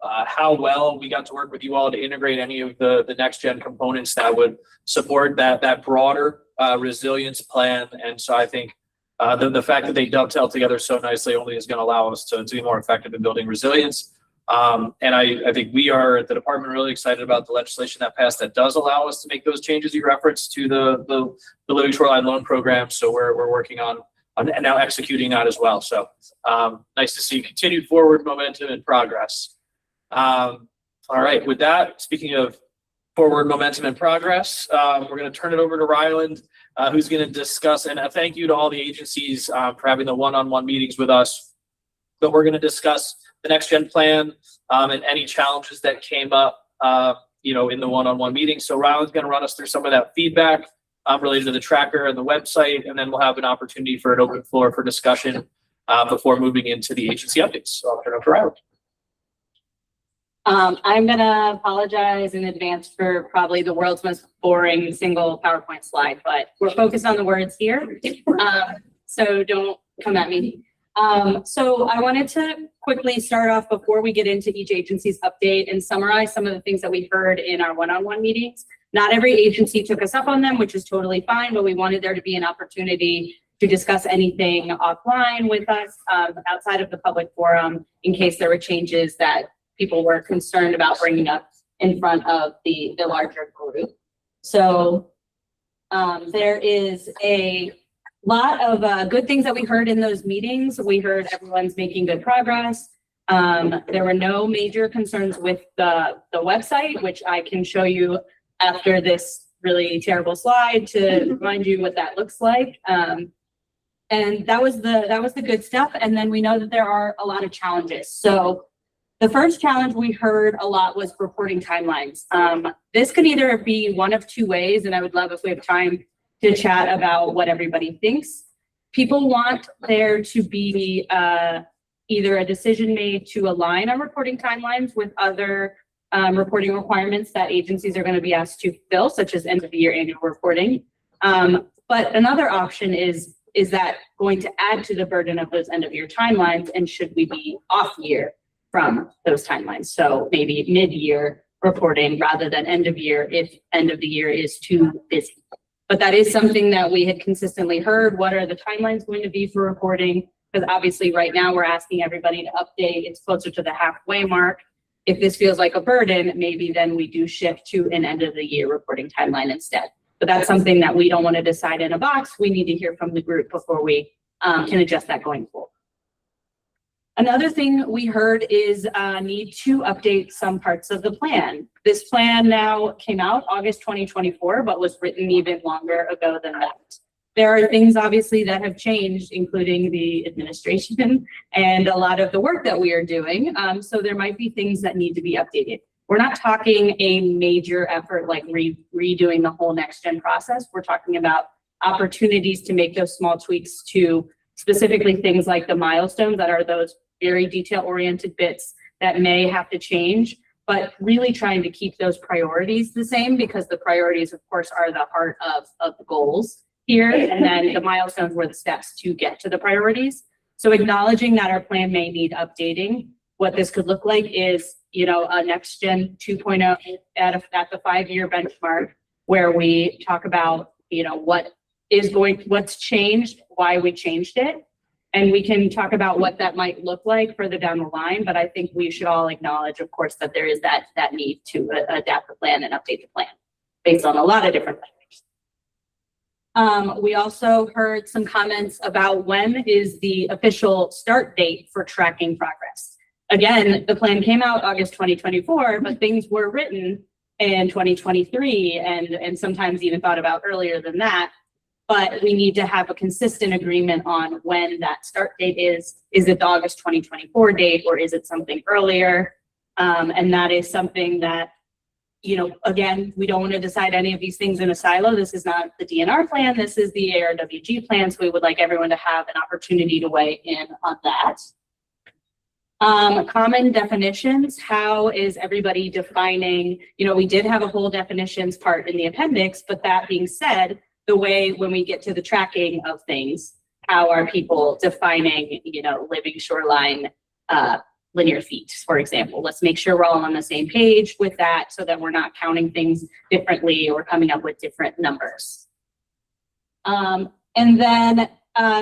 how well we got to work with you all to integrate any of the next gen components that would support that broader resilience plan. And so I think the fact that they dovetail together so nicely only is going to allow us to be more effective in building resilience. And I think we are at the department really excited about the legislation that passed that does allow us to make those changes you referenced to the Living Shoreline Loan Program. So we're working on and now executing that as well. So nice to see continued forward momentum and progress. All right, with that, speaking of forward momentum and progress, we're going to turn it over to Ryland, who's going to discuss, and a thank you to all the agencies for having the one-on-one meetings with us. But we're going to discuss the next gen plan and any challenges that came up, in the one-on-one meeting. So Ryland's going to run us through some of that feedback related to the tracker and the website, and then we'll have an opportunity for an open floor for discussion before moving into the agency updates. So I'll turn it over to Ryland. I'm gonna apologize in advance for probably the world's most boring single PowerPoint slide, but we're focused on the words here. So don't come at me. So I wanted to quickly start off before we get into each agency's update and summarize some of the things that we heard in our one-on-one meetings. Not every agency took us up on them, which is totally fine, but we wanted there to be an opportunity to discuss anything offline with us outside of the public forum in case there were changes that people were concerned about bringing up in front of the larger group. So there is a lot of good things that we heard in those meetings. We heard everyone's making good progress. There were no major concerns with the website, which I can show you after this really terrible slide to remind you what that looks like. And that was the good stuff. And then we know that there are a lot of challenges. So the first challenge we heard a lot was reporting timelines. This could either be one of two ways, and I would love if we have time to chat about what everybody thinks. People want there to be either a decision made to align on reporting timelines with other reporting requirements that agencies are going to be asked to fill, such as end of the year annual reporting. But another option is is that going to add to the burden of those end of year timelines? And should we be off year from those timelines? So maybe mid-year reporting rather than end of year if end of the year is too busy. But that is something that we had consistently heard. What are the timelines going to be for reporting? Because obviously right now we're asking everybody to update. It's closer to the halfway mark. If this feels like a burden, maybe then we do shift to an end of the year reporting timeline instead. But that's something that we don't want to decide in a box. We need to hear from the group before we can adjust that going forward. Another thing we heard is need to update some parts of the plan. This plan now came out August 2024, but was written even longer ago than that. There are things obviously that have changed, including the administration and a lot of the work that we are doing. So there might be things that need to be updated. We're not talking a major effort like redoing the whole next gen process. We're talking about opportunities to make those small tweaks to specifically things like the milestones that are those very detail oriented bits that may have to change, but really trying to keep those priorities the same because the priorities of course are the heart of the goals here, and then the milestones were the steps to get to the priorities. So acknowledging that our plan may need updating. What this could look like is, you know, a next gen 2.0 at the 5-year benchmark where we talk about, you know, what's changed, why we changed it. And we can talk about what that might look like further down the line. But I think we should all acknowledge, of course, that there is that need to adapt the plan and update the plan based on a lot of different things. We also heard some comments about when is the official start date for tracking progress. Again, the plan came out August 2024, but things were written in 2023 and sometimes even thought about earlier than that. But we need to have a consistent agreement on when that start date is. Is it the August 2024 date or is it something earlier? And that is something that, you know, again, we don't want to decide any of these things in a silo. This is not the DNR plan. This is the ARWG plan. So we would like everyone to have an opportunity to weigh in on that. Common definitions. How is everybody defining? You know, we did have a whole definitions part in the appendix, but that being said, the way when we get to the tracking of things, how are people defining, you know, living shoreline linear feet, for example? Let's make sure we're all on the same page with that so that we're not counting things differently or coming up with different numbers. And then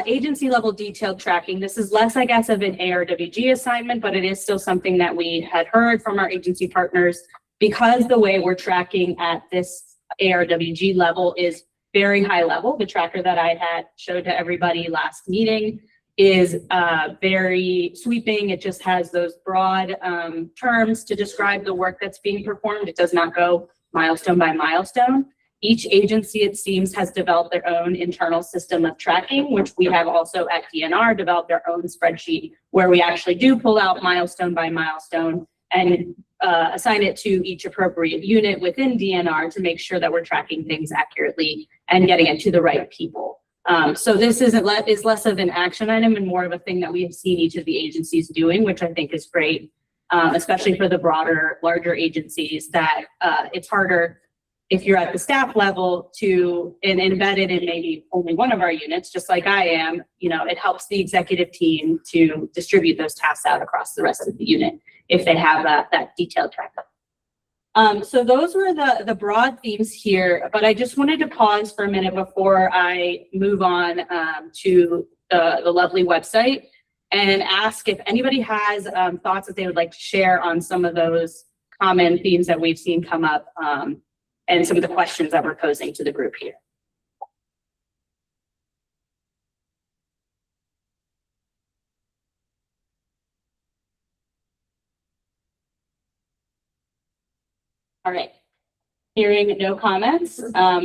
agency level detailed tracking. This is less, I guess, of an ARWG assignment, but it is still something that we had heard from our agency partners because the way we're tracking at this ARWG level is very high level. The tracker that I had showed to everybody last meeting is very sweeping. It just has those broad terms to describe the work that's being performed. It does not go milestone by milestone. Each agency, it seems, has developed their own internal system of tracking, which we have also at DNR developed our own spreadsheet where we actually do pull out milestone by milestone and assign it to each appropriate unit within DNR to make sure that we're tracking things accurately and getting it to the right people. So this is less of an action item and more of a thing that we have seen each of the agencies doing, which I think is great, especially for the larger agencies that it's harder if you're at the staff level to embedded in maybe only one of our units, just like I am. You know, it helps the executive team to distribute those tasks out across the rest of the unit if they have that detailed tracker. So those were the broad themes here, but I just wanted to pause for a minute before I move on to the lovely website and ask if anybody has thoughts that they would like to share on some of those common themes that we've seen come up and some of the questions that we're posing to the group here. All right. Hearing no comments,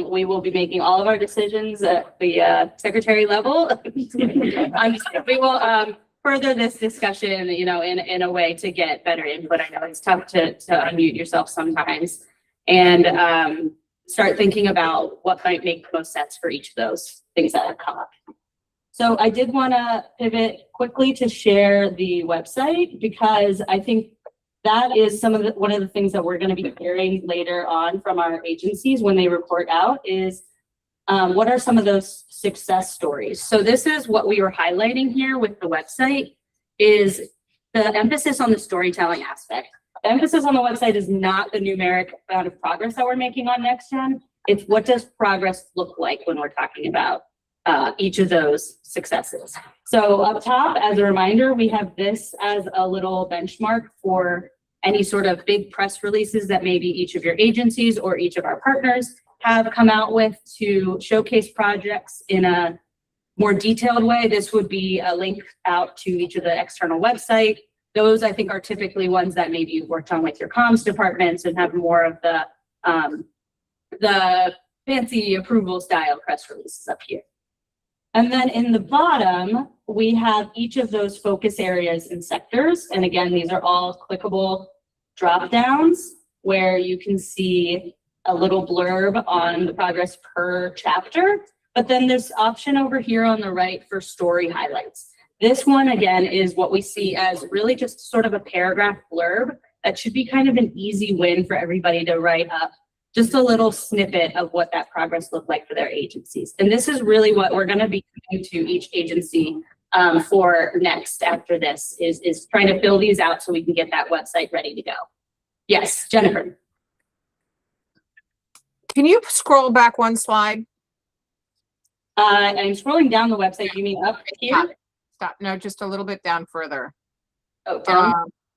we will be making all of our decisions at the secretary level. We will further this discussion, you know, in a way to get better input. I know it's tough to unmute yourself sometimes and start thinking about what might make the most sense for each of those things that have come up. So I did want to pivot quickly to share the website because I think that is one of the things that we're going to be hearing later on from our agencies when they report out is what are some of those success stories? So this is what we were highlighting here with the website, is the emphasis on the storytelling aspect. The emphasis on the website is not the numeric amount of progress that we're making on NextGen. It's what does progress look like when we're talking about each of those successes. So up top, as a reminder, we have this as a little benchmark for any sort of big press releases that maybe each of your agencies or each of our partners have come out with to showcase projects in a more detailed way. This would be a link out to each of the external website. Those, I think, are typically ones that maybe you've worked on with your comms departments and have more of the fancy approval style press releases up here. And then in the bottom, we have each of those focus areas and sectors. And again, these are all clickable drop downs where you can see a little blurb on the progress per chapter. But then there's option over here on the right for story highlights. This one, again, is what we see as really just sort of a paragraph blurb that should be kind of an easy win for everybody to write up. Just a little snippet of what that progress looked like for their agencies. And this is really what we're going to be doing to each agency for next after this is trying to fill these out so we can get that website ready to go. Yes, Jennifer. Can you scroll back one slide? I'm scrolling down the website. You mean up here? Stop. No, just a little bit down further. Oh, down.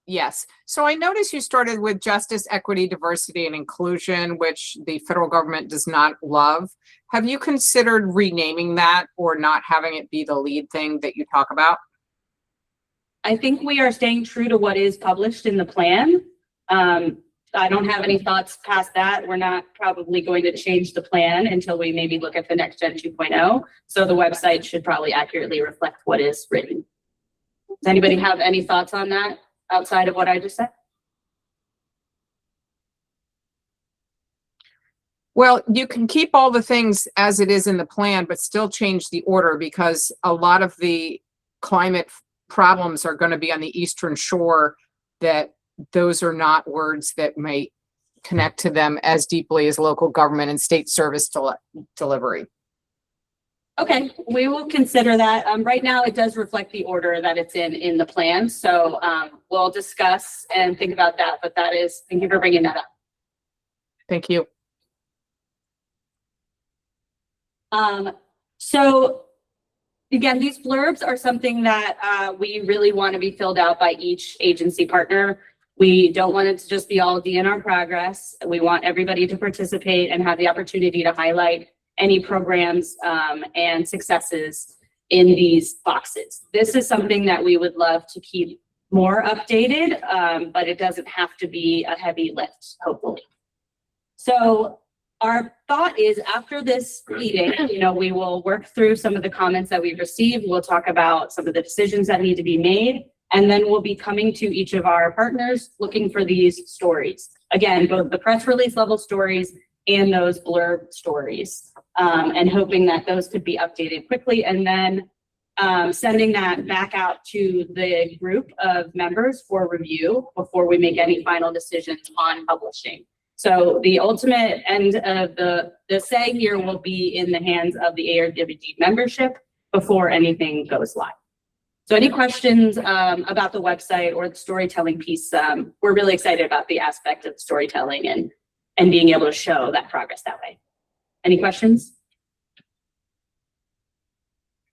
Yes. So I noticed you started with justice, equity, diversity, and inclusion, which the federal government does not love. Have you considered renaming that or not having it be the lead thing that you talk about? I think we are staying true to what is published in the plan. I don't have any thoughts past that. We're not probably going to change the plan until we maybe look at the NextGen 2.0. So the website should probably accurately reflect what is written. Does anybody have any thoughts on that outside of what I just said? Well, you can keep all the things as it is in the plan, but still change the order because a lot of the climate problems are going to be on the Eastern Shore, that those are not words that may connect to them as deeply as local government and state service delivery. Okay, we will consider that. Right now, it does reflect the order that it's in the plan. So we'll discuss and think about that. But that is, thank you for bringing that up. Thank you. So again, these blurbs are something that we really want to be filled out by each agency partner. We don't want it to just be all DNR progress. We want everybody to participate and have the opportunity to highlight any programs and successes in these boxes. This is something that we would love to keep more updated, but it doesn't have to be a heavy lift, hopefully. So our thought is after this meeting, we will work through some of the comments that we've received. We'll talk about some of the decisions that need to be made. And then we'll be coming to each of our partners looking for these stories. Again, both the press release level stories and those blurb stories, and hoping that those could be updated quickly. And then sending that back out to the group of members for review before we make any final decisions on publishing. So the ultimate end of the say here will be in the hands of the ARWG membership before anything goes live. So any questions about the website or the storytelling piece? We're really excited about the aspect of storytelling and being able to show that progress that way. Any questions?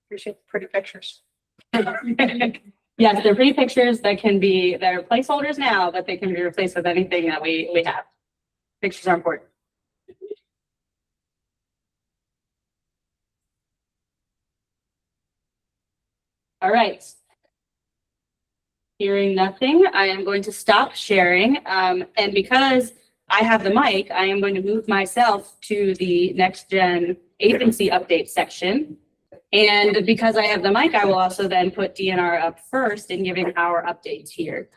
Appreciate the pretty pictures. Yes, they're pretty pictures that they're placeholders now, but they can be replaced with anything that we have. Pictures are important. All right. Hearing nothing, I am going to stop sharing. And because I have the mic, I am going to move myself to the NextGen agency update section. And because I have the mic, I will also then put DNR up first in giving our updates here.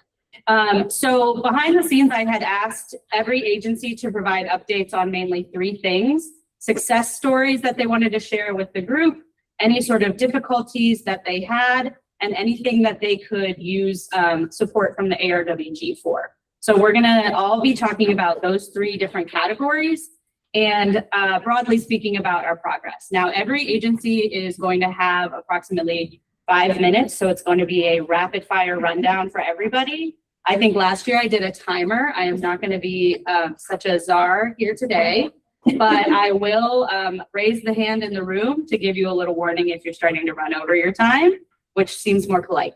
So behind the scenes, I had asked every agency to provide updates on mainly 3 things: success stories that they wanted to share with the group, any sort of difficulties that they had, and anything that they could use support from the ARWG for. So we're gonna all be talking about those 3 different categories. and broadly speaking about our progress. Now, every agency is going to have approximately 5 minutes, so it's going to be a rapid fire rundown for everybody. I think last year I did a timer. I am not going to be such a czar here today, but I will raise the hand in the room to give you a little warning if you're starting to run over your time, which seems more polite.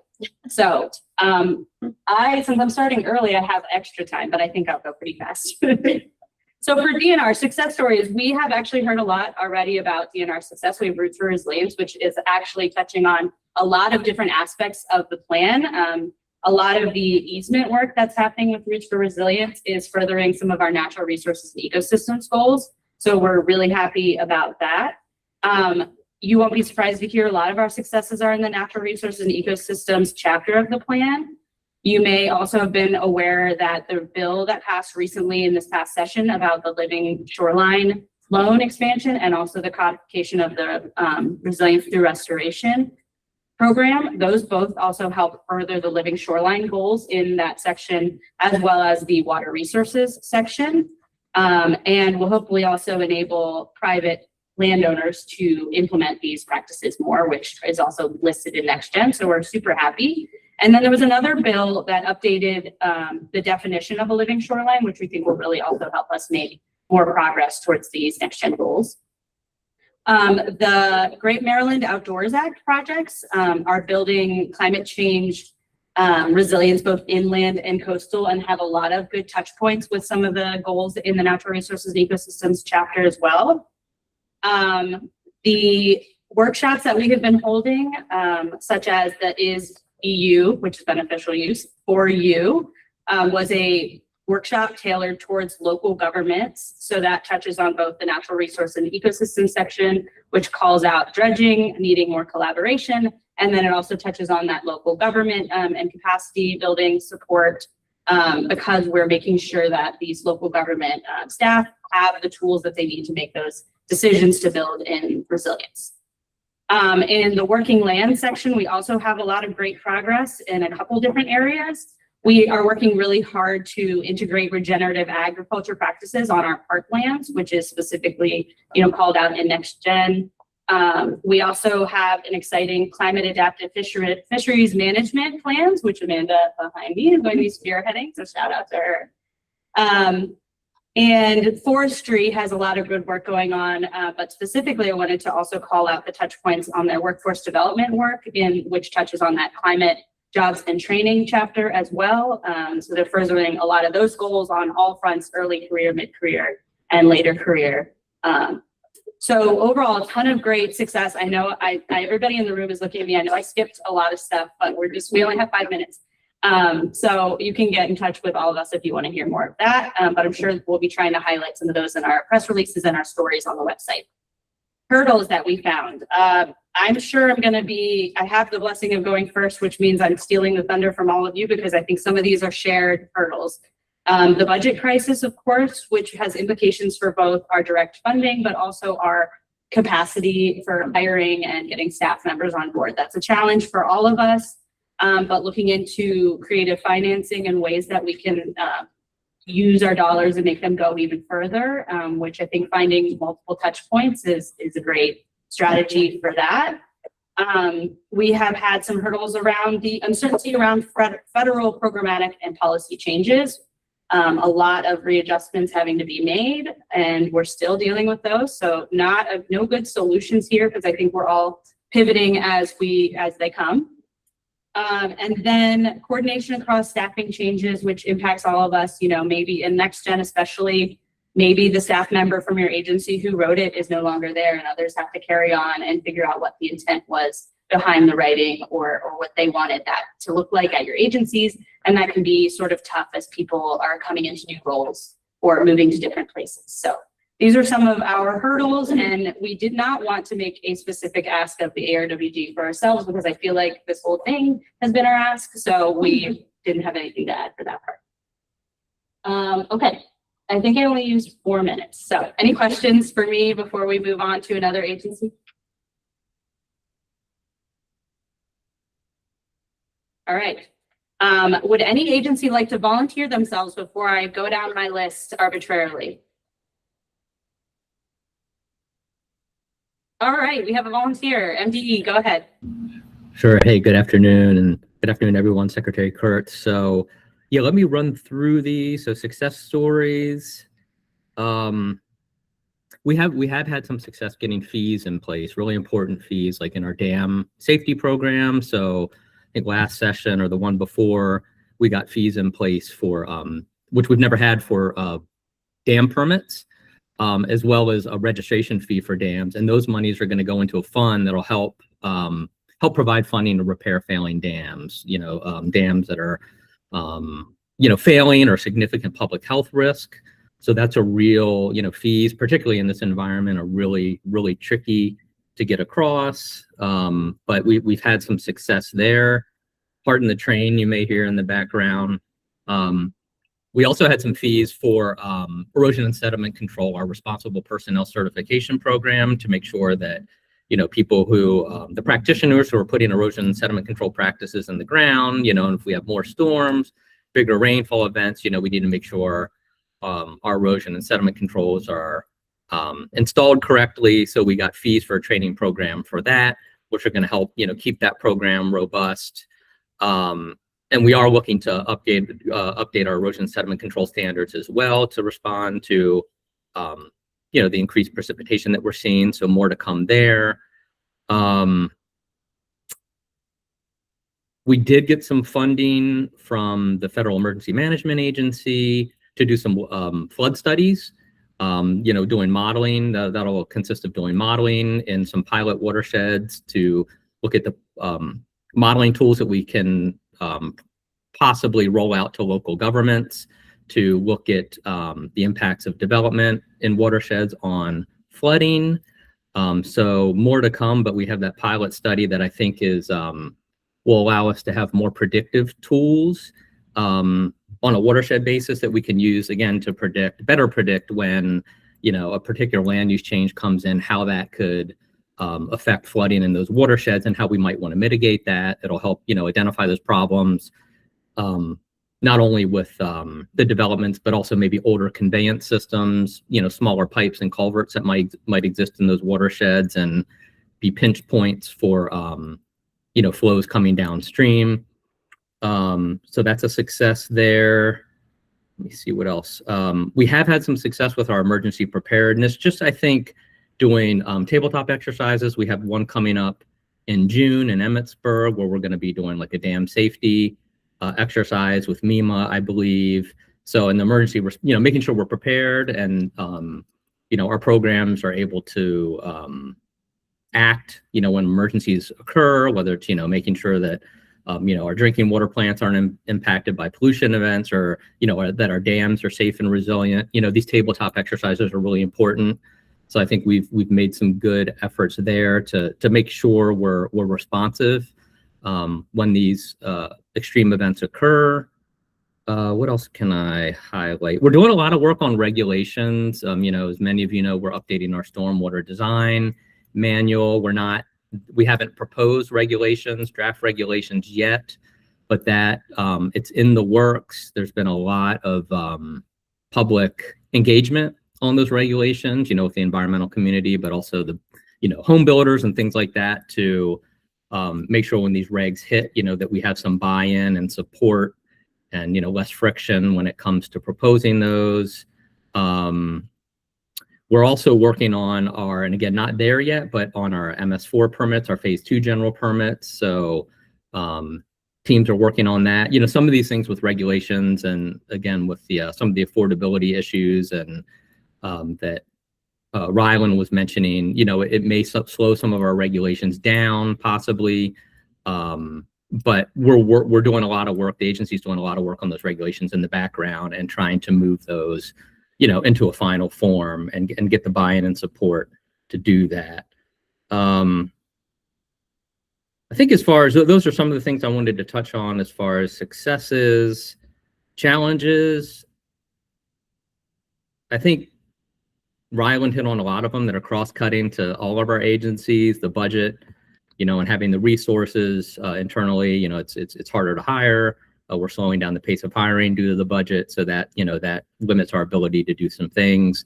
So since I'm starting early, I have extra time, but I think I'll go pretty fast. So for DNR success stories, we have actually heard a lot already about DNR success. We have Roots for Resilience, which is actually touching on a lot of different aspects of the plan. A lot of the easement work that's happening with Roots for Resilience is furthering some of our natural resources and ecosystems goals. So we're really happy about that. You won't be surprised to hear a lot of our successes are in the natural resources and ecosystems chapter of the plan. You may also have been aware that the bill that passed recently in this past session about the living shoreline loan expansion and also the codification of the resilience through restoration program, those both also help further the living shoreline goals in that section, as well as the water resources section, and will hopefully also enable private landowners to implement these practices more, which is also listed in Next Gen. So we're super happy. And then there was another bill that updated the definition of a living shoreline, which we think will really also help us make more progress towards these Next Gen goals. The Great Maryland Outdoors Act projects are building climate change resilience, both inland and coastal, and have a lot of good touch points with some of the goals in the natural resources and ecosystems chapter as well. The workshops that we have been holding, such as the EU, which is beneficial use for you, was a workshop tailored towards local governments. So that touches on both the natural resource and ecosystem section, which calls out dredging, needing more collaboration. And then it also touches on that local government and capacity building support, because we're making sure that these local government staff have the tools that they need to make those decisions to build in resilience. In the working land section, we also have a lot of great progress in a couple different areas. We are working really hard to integrate regenerative agriculture practices on our parklands, which is specifically, called out in Next Gen. We also have an exciting climate adaptive fisheries management plans, which Amanda behind me is going to be spearheading. So shout out to her. And forestry has a lot of good work going on, but specifically I wanted to also call out the touch points on their workforce development work, which touches on that climate, jobs and training chapter as well. So they're furthering a lot of those goals on all fronts: early career, mid-career, and later career. So overall, a ton of great success. I know everybody in the room is looking at me. I know I skipped a lot of stuff, but we only have 5 minutes. So you can get in touch with all of us if you want to hear more of that. But I'm sure we'll be trying to highlight some of those in our press releases and our stories on the website. Hurdles that we found. I'm sure I have the blessing of going first, which means I'm stealing the thunder from all of you because I think some of these are shared hurdles. The budget crisis, of course, which has implications for both our direct funding, but also our capacity for hiring and getting staff members on board. That's a challenge for all of us. But looking into creative financing and ways that we can use our dollars and make them go even further, which I think finding multiple touch points is a great strategy for that. We have had some hurdles around the uncertainty around federal programmatic and policy changes. A lot of readjustments having to be made, and we're still dealing with those. So no good solutions here because I think we're all pivoting as they come. And then coordination across staffing changes, which impacts all of us, maybe in Next Gen, especially, maybe the staff member from your agency who wrote it is no longer there and others have to carry on and figure out what the intent was behind the writing or what they wanted that to look like at your agencies. And that can be sort of tough as people are coming into new roles or moving to different places. So these are some of our hurdles, and we did not want to make a specific ask of the ARWG for ourselves because I feel like this whole thing has been our ask, so we didn't have anything to add for that part. Okay, I think I only used 4 minutes. So any questions for me before we move on to another agency? All right. Would any agency like to volunteer themselves before I go down my list arbitrarily? All right, we have a volunteer. MDE, go ahead. Sure. Hey, good afternoon, and good afternoon, everyone. Secretary Kurt. So, yeah, let me run through these. So, success stories. We have had some success getting fees in place, really important fees, like in our dam safety program. So, I think last session or the one before, we got fees in place for which we've never had for dam permits, as well as a registration fee for dams, and those monies are going to go into a fund that'll help provide funding to repair failing dams. Dams that are failing or significant public health risk. So that's a real, fees, particularly in this environment, are really, really tricky to get across. But we've had some success there. Pardon the train you may hear in the background. We also had some fees for erosion and sediment control, our responsible personnel certification program, to make sure that, people who, the practitioners who are putting erosion and sediment control practices in the ground, and if we have more storms, bigger rainfall events, we need to make sure our erosion and sediment controls are installed correctly. So we got fees for a training program for that, which are going to help, keep that program robust. And we are looking to update our erosion sediment control standards as well to respond to, the increased precipitation that we're seeing. So more to come there. We did get some funding from the Federal Emergency Management Agency to do some flood studies. Doing modeling. That'll consist of doing modeling in some pilot watersheds to look at the modeling tools that we can possibly roll out to local governments to look at the impacts of development in watersheds on flooding. So more to come, but we have that pilot study that I think will allow us to have more predictive tools on a watershed basis that we can use, again, to better predict when, a particular land use change comes in, how that could affect flooding in those watersheds and how we might want to mitigate that. It'll help, identify those problems, not only with the developments, but also maybe older conveyance systems, smaller pipes and culverts that might exist in those watersheds and be pinch points for, flows coming downstream. So that's a success there. Let me see what else. We have had some success with our emergency preparedness, just I think doing tabletop exercises. We have one coming up in June in Emmitsburg where we're going to be doing like a dam safety exercise with MEMA, I believe. So in the emergency, making sure we're prepared and, our programs are able to act, when emergencies occur, whether it's, making sure that, our drinking water plants aren't impacted by pollution events or, that our dams are safe and resilient. These tabletop exercises are really important. So I think we've made some good efforts there to make sure we're responsive when these extreme events occur. What else can I highlight? We're doing a lot of work on regulations. As many of you know, we're updating our stormwater design manual. We haven't proposed draft regulations yet, but that it's in the works. There's been a lot of public engagement on those regulations, with the environmental community, but also the, home builders and things like that to make sure when these regs hit, that we have some buy-in and support and, less friction when it comes to proposing those. We're also working on and again, not there yet, but on our MS4 permits, our phase 2 general permits. So teams are working on that. Some of these things with regulations and again, with the some of the affordability issues and that Rylan was mentioning, it may slow some of our regulations down possibly. But we're doing a lot of work. The agency's doing a lot of work on those regulations in the background and trying to move those, into a final form and get the buy-in and support to do that. I think as far as those are some of the things I wanted to touch on as far as successes, challenges. I think Ryland hit on a lot of them that are cross-cutting to all of our agencies, the budget, and having the resources internally. It's harder to hire. We're slowing down the pace of hiring due to the budget, so that that limits our ability to do some things.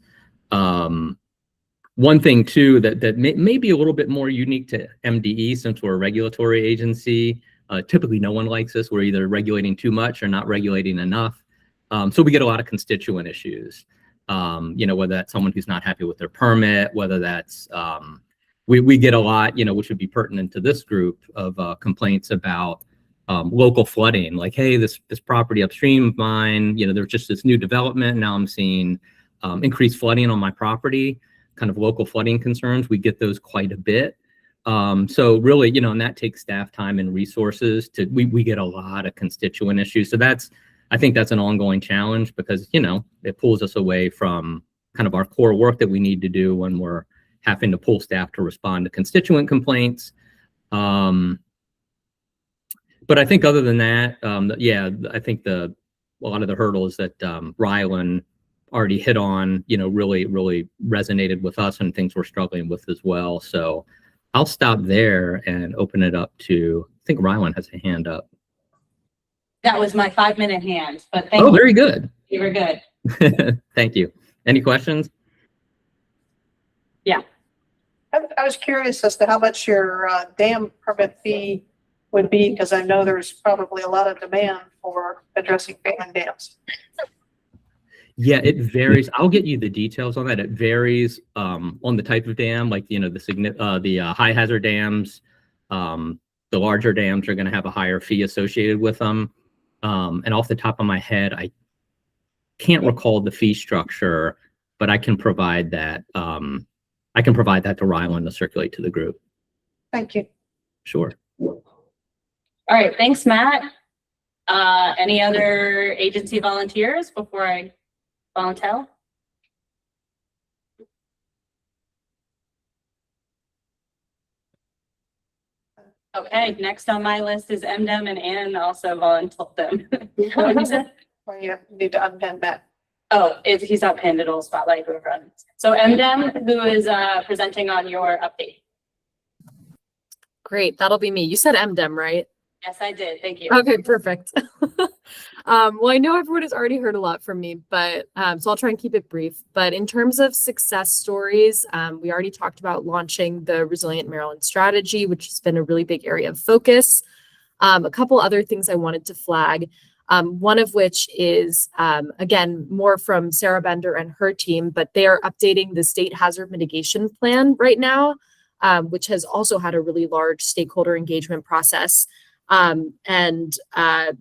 One thing too that may be a little bit more unique to MDE, since we're a regulatory agency. Typically, no one likes us. We're either regulating too much or not regulating enough. So we get a lot of constituent issues. Whether that's someone who's not happy with their permit, whether that's we get a lot, which would be pertinent to this group of complaints about local flooding. Like, hey, this property upstream of mine, there's just this new development. Now I'm seeing increased flooding on my property. Kind of local flooding concerns. We get those quite a bit. So really, and that takes staff time and resources we get a lot of constituent issues. So I think that's an ongoing challenge because, it pulls us away from kind of our core work that we need to do when we're having to pull staff to respond to constituent complaints. But I think other than that, I think a lot of the hurdles that Rylan already hit on, really resonated with us and things we're struggling with as well. So I'll stop there and open it up to, I think Rylan has a hand up. That was my 5-minute hand, but thank Oh, you. very good. You were good. Thank you. Any questions? I was curious as to how much your dam permit fee would be, because I know there's probably a lot of demand for addressing failing dams. Yeah, it varies. I'll get you the details on that. It varies on the type of dam, like the high hazard dams. The larger dams are going to have a higher fee associated with them. And off the top of my head, I can't recall the fee structure, but I can provide that. I can provide that to Rylan to circulate to the group. Thank you. Sure. All right, thanks, Matt. Any other agency volunteers before I volunteer? Okay, next on my list is MDEM, and Ann also volunteered them. What did you say? Or you need to unpin that. Oh, he's not pinned, it'll spotlight whoever runs. So MDEM, who is presenting on your update? Great, that'll be me. You said MDEM, right? Yes, I did. Thank you. Okay, perfect. Well, I know everyone has already heard a lot from me, but so I'll try and keep it brief. But in terms of success stories, we already talked about launching the Resilient Maryland strategy, which has been a really big area of focus. A couple other things I wanted to flag. One of which is, again, more from Sarah Bender and her team, but they are updating the state hazard mitigation plan right now, which has also had a really large stakeholder engagement process. And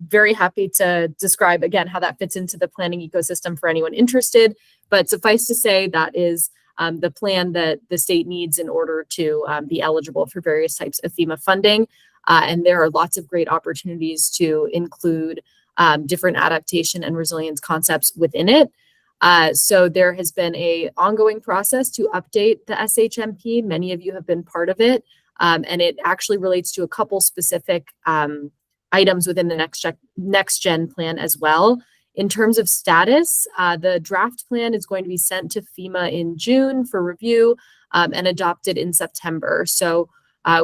very happy to describe again how that fits into the planning ecosystem for anyone interested. But suffice to say, that is the plan that the state needs in order to be eligible for various types of FEMA funding. And there are lots of great opportunities to include different adaptation and resilience concepts within it. So there has been an ongoing process to update the SHMP. Many of you have been part of it. And it actually relates to a couple specific items within the next gen plan as well. In terms of status, the draft plan is going to be sent to FEMA in June for review and adopted in September. So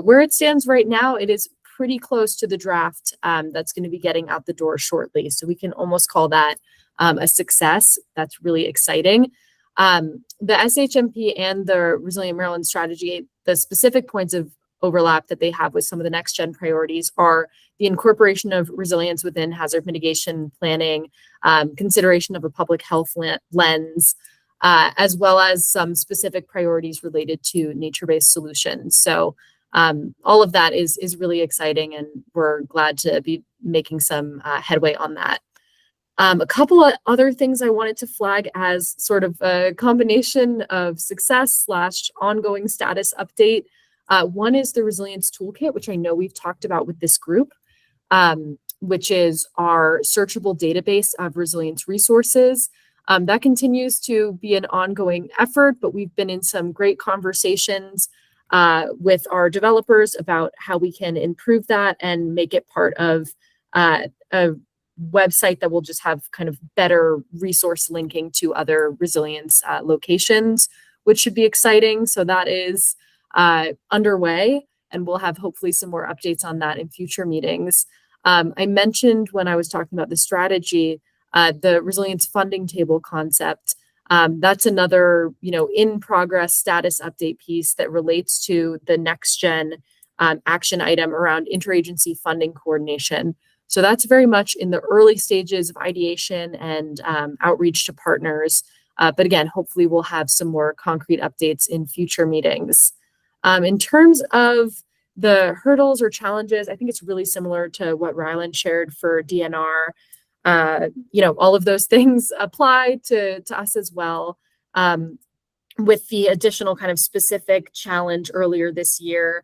where it stands right now, it is pretty close to the draft that's going to be getting out the door shortly. So we can almost call that a success. That's really exciting. The SHMP and the Resilient Maryland strategy, the specific points of overlap that they have with some of the next gen priorities are the incorporation of resilience within hazard mitigation planning, consideration of a public health lens, as well as some specific priorities related to nature-based solutions. So all of that is really exciting, and we're glad to be making some headway on that. A couple of other things I wanted to flag as sort of a combination of success / ongoing status update. One is the Resilience Toolkit, which I know we've talked about with this group, which is our searchable database of resilience resources. That continues to be an ongoing effort, but we've been in some great conversations with our developers about how we can improve that and make it part of a website that will just have kind of better resource linking to other resilience locations, which should be exciting. So that is underway, and we'll have hopefully some more updates on that in future meetings. I mentioned when I was talking about the strategy, the resilience funding table concept. That's another, in progress status update piece that relates to the next gen action item around interagency funding coordination. So that's very much in the early stages of ideation and outreach to partners. But again, hopefully we'll have some more concrete updates in future meetings. In terms of the hurdles or challenges, I think it's really similar to what Ryland shared for DNR. All of those things apply to us as well. With the additional kind of specific challenge earlier this year,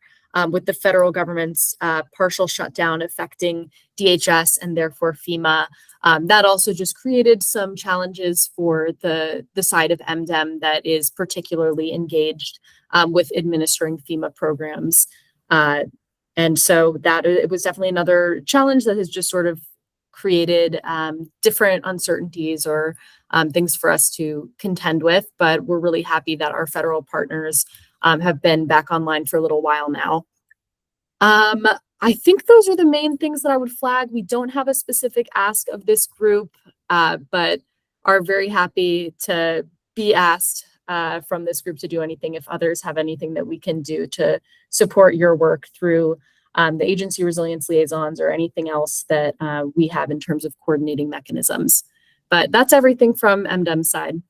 with the federal government's partial shutdown affecting DHS and therefore FEMA. That also just created some challenges for the side of MDEM that is particularly engaged with administering FEMA programs. And so that it was definitely another challenge that has just sort of created different uncertainties or things for us to contend with. But we're really happy that our federal partners have been back online for a little while now. I think those are the main things that I would flag. We don't have a specific ask of this group, but are very happy to be asked from this group to do anything if others have anything that we can do to support your work through the agency resilience liaisons or anything else that we have in terms of coordinating mechanisms. But that's everything from MDEM's side.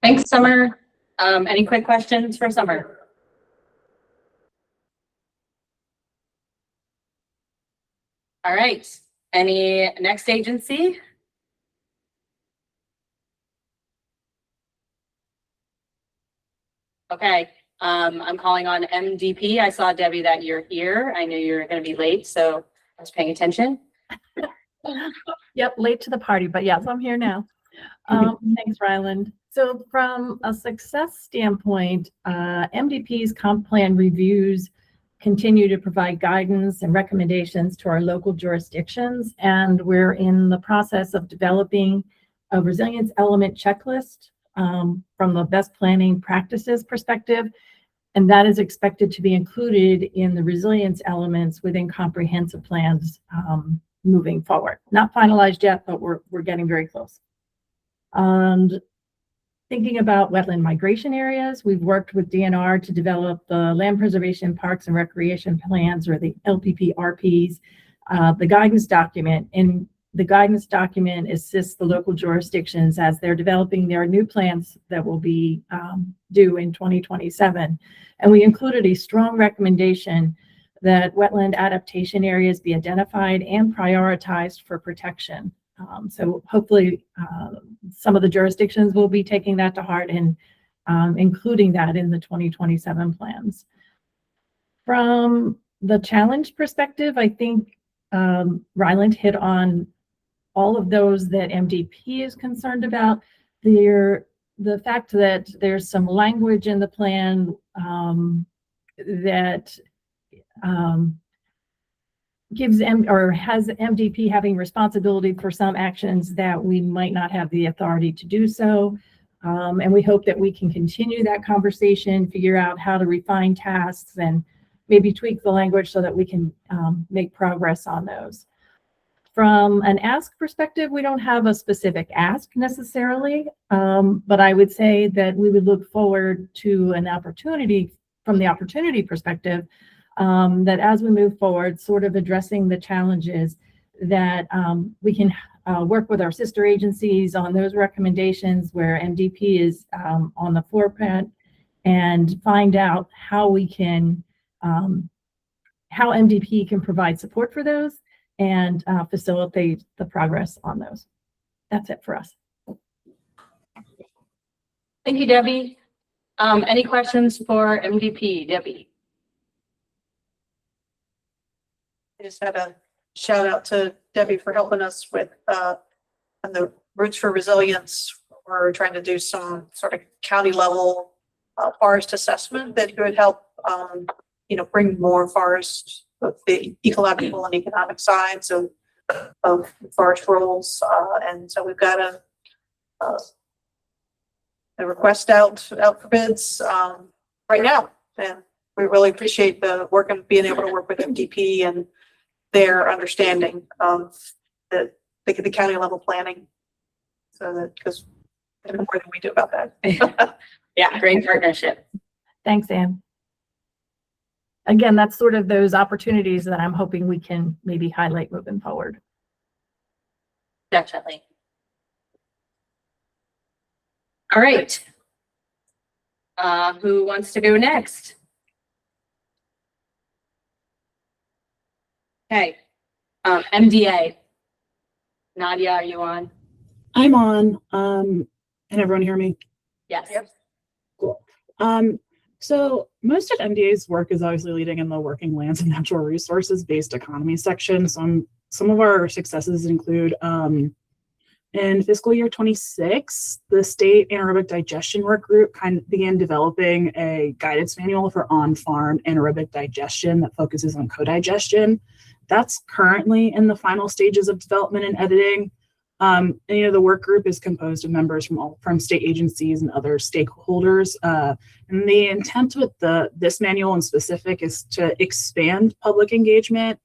Thanks, Summer. Any quick questions for Summer? All right. Any next agency? Okay. I'm calling on MDP. I saw, Debbie, that you're here. I knew you were going to be late, so I was paying attention. Yep, late to the party, but yes, I'm here now. Thanks, Ryland. So from a success standpoint, MDP's comp plan reviews continue to provide guidance and recommendations to our local jurisdictions, and we're in the process of developing a resilience element checklist from the best planning practices perspective, and that is expected to be included in the resilience elements within comprehensive plans moving forward. Not finalized yet, but we're getting very close. And thinking about wetland migration areas, we've worked with DNR to develop the Land Preservation Parks and Recreation Plans, or the LPP-RPs, the guidance document. And the guidance document assists the local jurisdictions as they're developing their new plans that will be due in 2027. And we included a strong recommendation that wetland adaptation areas be identified and prioritized for protection. So hopefully some of the jurisdictions will be taking that to heart and including that in the 2027 plans. From the challenge perspective, I think Ryland hit on all of those that MDP is concerned about. The fact that there's some language in the plan that gives has MDP having responsibility for some actions that we might not have the authority to do so. And we hope that we can continue that conversation, figure out how to refine tasks and maybe tweak the language so that we can make progress on those. From an ask perspective, we don't have a specific ask necessarily, but I would say that we would look forward to an opportunity from the opportunity perspective that as we move forward, sort of addressing the challenges that we can work with our sister agencies on those recommendations where MDP is on the forefront and find out how we can, how MDP can provide support for those and facilitate the progress on those. That's it for us. Thank you, Debbie. Any questions for MDP, Debbie? I just had a shout out to Debbie for helping us with on the Roots for Resilience. We're trying to do some sort of county level forest assessment that could help bring more forest, both the ecological and economic sides of forest roles. And so we've got a request out for bids right now. And we really appreciate the work and being able to work with MDP and their understanding of the county level planning. So that, because more than we do about that. Yeah, great partnership. Thanks, Anne. Again, that's sort of those opportunities that I'm hoping we can maybe highlight moving forward. Definitely. All right. Who wants to go next? Okay. MDA. Nadia, are you on? I'm on. Can everyone hear me? Yes. Yep. Cool. So most of MDA's work is obviously leading in the working lands and natural resources based economy section. Some of our successes include in fiscal year 26, the state anaerobic digestion work group began developing a guidance manual for on-farm anaerobic digestion that focuses on co-digestion. That's currently in the final stages of development and editing. And, the work group is composed of members from state agencies and other stakeholders. And the intent with this manual in specific is to expand public engagement,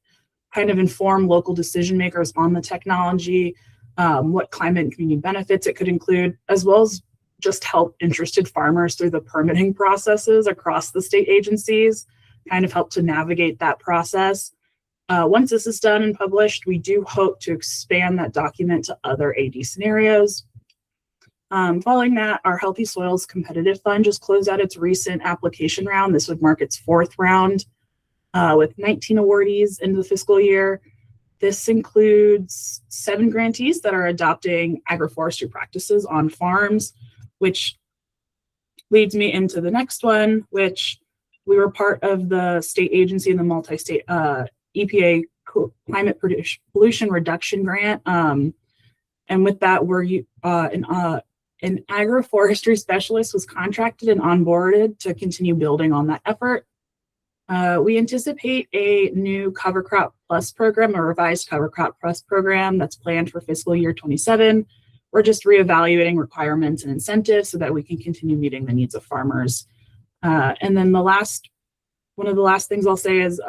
kind of inform local decision makers on the technology, what climate and community benefits it could include, as well as just help interested farmers through the permitting processes across the state agencies, kind of help to navigate that process. Once this is done and published, we do hope to expand that document to other AD scenarios. Following that, our Healthy Soils Competitive Fund just closed out its recent application round. This would mark its 4th round with 19 awardees into the fiscal year. This includes 7 grantees that are adopting agroforestry practices on farms, which leads me into the next one, which we were part of the state agency in the multi-state EPA climate pollution reduction grant. And with that, an agroforestry specialist was contracted and onboarded to continue building on that effort. We anticipate a new Cover Crop Plus program, a revised Cover Crop Plus program that's planned for fiscal year 27. We're just reevaluating requirements and incentives so that we can continue meeting the needs of farmers. And then one of the last things I'll say is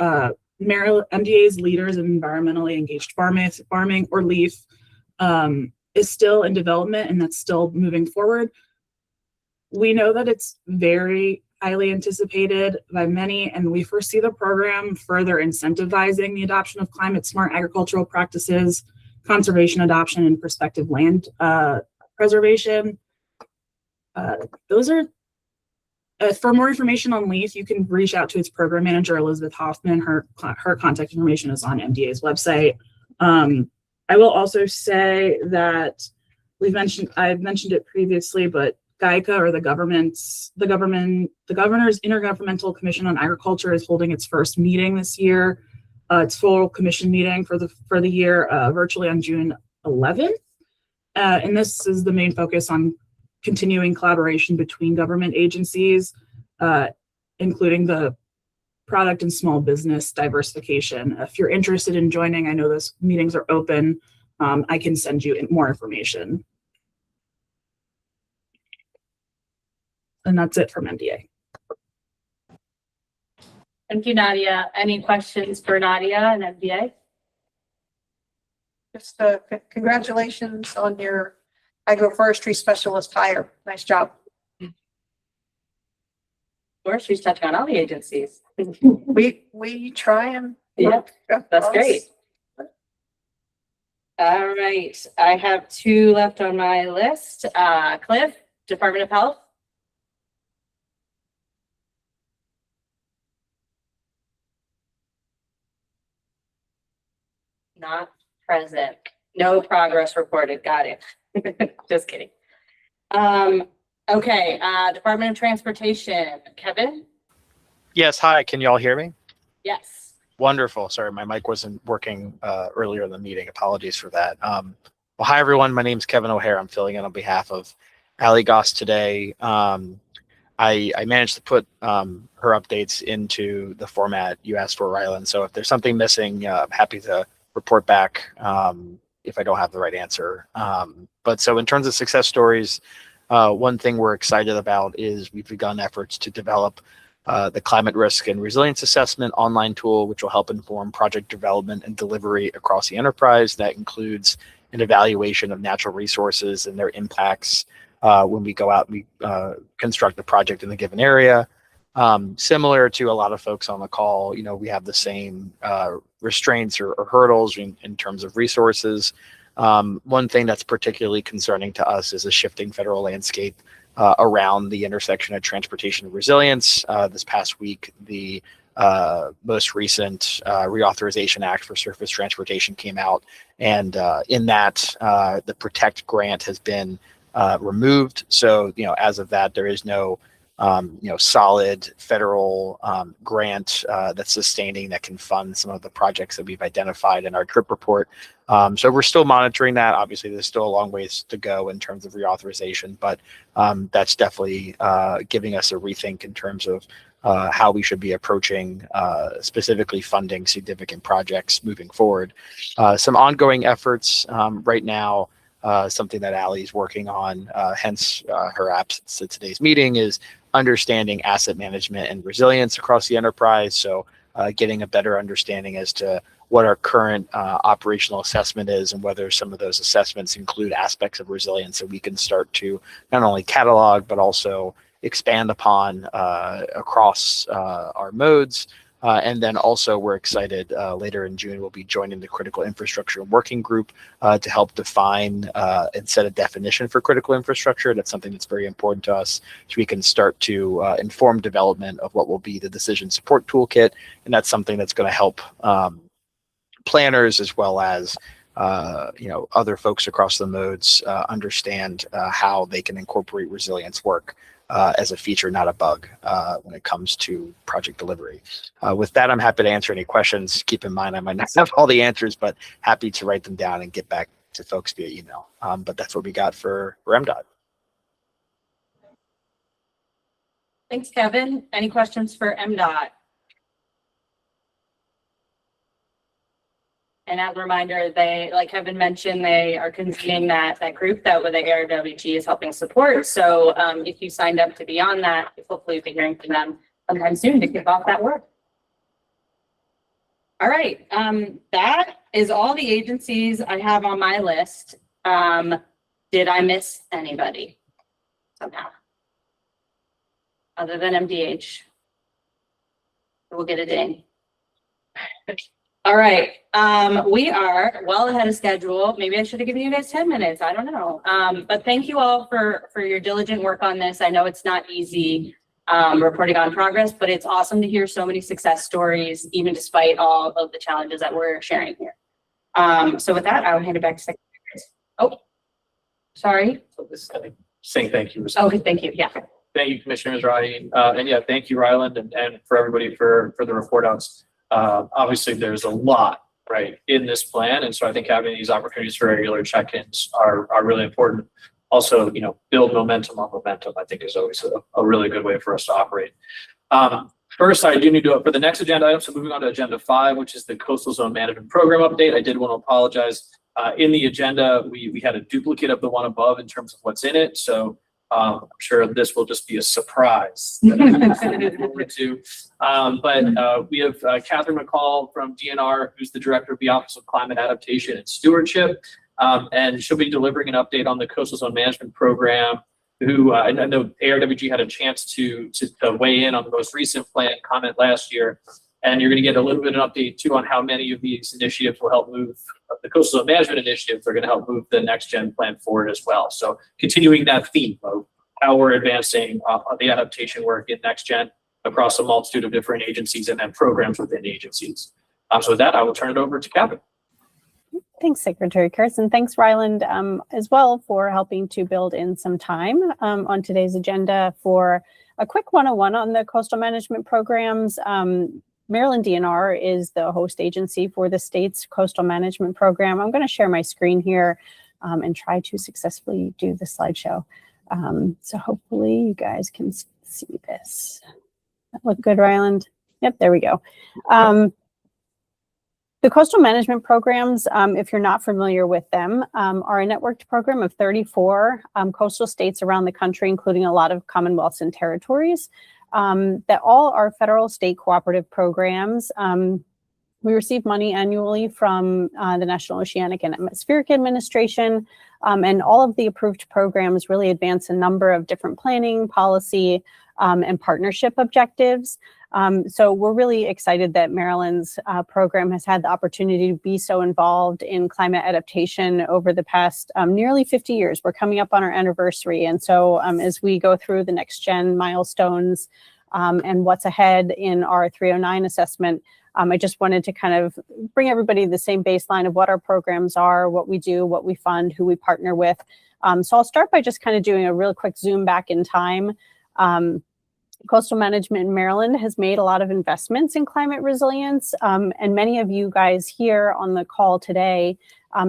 MDA's Leaders in Environmentally Engaged Farming, or LEAF, is still in development, and that's still moving forward. We know that it's very highly anticipated by many, and we foresee the program further incentivizing the adoption of climate-smart agricultural practices, conservation adoption, and prospective land preservation. Those are for more information on LEAF, you can reach out to its program manager, Elizabeth Hoffman. Her contact information is on MDA's website. I will also say that I've mentioned it previously, but GICA, or the governor's Intergovernmental Commission on Agriculture, is holding its first meeting this year. Its full commission meeting for the year virtually on June 11th. And this is the main focus on continuing collaboration between government agencies, including the product and small business diversification. If you're interested in joining, I know those meetings are open. I can send you more information. And that's it from MDA. Thank you, Nadia. Any questions for Nadia and MDA? Just congratulations on your agroforestry specialist hire. Nice job. Of course, she's touching on all the agencies. We try and Yep, that's great. All right, I have 2 left on my list. Cliff, Department of Health. Not present. No progress reported. Got it. Just kidding. Okay, Department of Transportation, Kevin? Yes, hi, can you all hear me? Yes. Wonderful. Sorry, my mic wasn't working earlier in the meeting. Apologies for that. Well, hi, everyone. My name is Kevin O'Hare. I'm filling in on behalf of Allie Goss today. I managed to put her updates into the format you asked for, Ryland. So if there's something missing, I'm happy to report back if I don't have the right answer. But so in terms of success stories, one thing we're excited about is we've begun efforts to develop the Climate Risk and Resilience Assessment online tool, which will help inform project development and delivery across the enterprise. That includes an evaluation of natural resources and their impacts when we go out and we construct a project in the given area. Similar to a lot of folks on the call, we have the same restraints or hurdles in terms of resources. One thing that's particularly concerning to us is a shifting federal landscape around the intersection of transportation and resilience. This past week, the most recent Reauthorization Act for Surface Transportation came out, and in that, the Protect grant has been removed. So, as of that, there is no solid federal grant that's sustaining that can fund some of the projects that we've identified in our trip report. So we're still monitoring that. Obviously, there's still a long ways to go in terms of reauthorization, but that's definitely giving us a rethink in terms of how we should be approaching specifically funding significant projects moving forward. Some ongoing efforts right now, something that Allie is working on, hence her absence at today's meeting, is understanding asset management and resilience across the enterprise. So getting a better understanding as to what our current operational assessment is and whether some of those assessments include aspects of resilience that we can start to not only catalog, but also expand upon across our modes. And then also we're excited later in June, we'll be joining the Critical Infrastructure Working Group to help define and set a definition for critical infrastructure. That's something that's very important to us, so we can start to inform development of what will be the decision support toolkit. And that's something that's going to help planners as well as other folks across the modes understand how they can incorporate resilience work as a feature, not a bug, when it comes to project delivery. With that, I'm happy to answer any questions. Keep in mind, I might not have all the answers, but happy to write them down and get back to folks via email. But that's what we got for MDOT. Thanks, Kevin. Any questions for MDOT? And as a reminder, they, like Kevin mentioned, they are convening that group that the ARWG is helping support. So if you signed up to be on that, hopefully you'll be hearing from them sometime soon to kick off that work. All right, that is all the agencies I have on my list. Did I miss anybody somehow? Other than MDH? We'll get a ding. All right, we are well ahead of schedule. Maybe I should have given you guys 10 minutes. I don't know. But thank you all for your diligent work on this. I know it's not easy reporting on progress, but it's awesome to hear so many success stories, even despite all of the challenges that we're sharing here. So with that, I'll hand it back to Secretary. Oh, sorry. So this is saying thank you. Okay, thank you. Yeah. Thank you, Commissioners Riley. And yeah, thank you, Ryland, and for everybody for the report outs. Obviously, there's a lot right in this plan, and so I think having these opportunities for regular check-ins are really important. Also, build momentum on momentum, I think, is always a really good way for us to operate. First, I do need to, for the next agenda item, so moving on to agenda 5, which is the Coastal Zone Management Program update. I did want to apologize. In the agenda, we had a duplicate of the one above in terms of what's in it, so I'm sure this will just be a surprise. But we have Catherine McCall from DNR, who's the Director of the Office of Climate Adaptation and Stewardship. And she'll be delivering an update on the Coastal Zone Management Program, who I know ARWG had a chance to weigh in on the most recent plan comment last year. And you're going to get a little bit of an update too on how many of these initiatives will help move the Coastal Zone Management initiatives are going to help move the next gen plan forward as well. So continuing that theme of how we're advancing the adaptation work in next gen across a multitude of different agencies and then programs within agencies. So with that, I will turn it over to Kevin. Thanks, Secretary Carson. Thanks, Ryland, as well, for helping to build in some time on today's agenda for a quick 101 on the coastal management programs. Maryland DNR is the host agency for the state's coastal management program. I'm going to share my screen here and try to successfully do the slideshow. So hopefully you guys can see this. That look good, Ryland? Yep, there we go. The coastal management programs, if you're not familiar with them, are a networked program of 34 coastal states around the country, including a lot of commonwealths and territories, that all are federal state cooperative programs We receive money annually from the National Oceanic and Atmospheric Administration, and all of the approved programs really advance a number of different planning, policy, and partnership objectives. So we're really excited that Maryland's program has had the opportunity to be so involved in climate adaptation over the past nearly 50 years. We're coming up on our anniversary. And so as we go through the next gen milestones and what's ahead in our 309 assessment, I just wanted to kind of bring everybody to the same baseline of what our programs are, what we do, what we fund, who we partner with. So I'll start by just kind of doing a real quick zoom back in time. Coastal Management in Maryland has made a lot of investments in climate resilience, and many of you guys here on the call today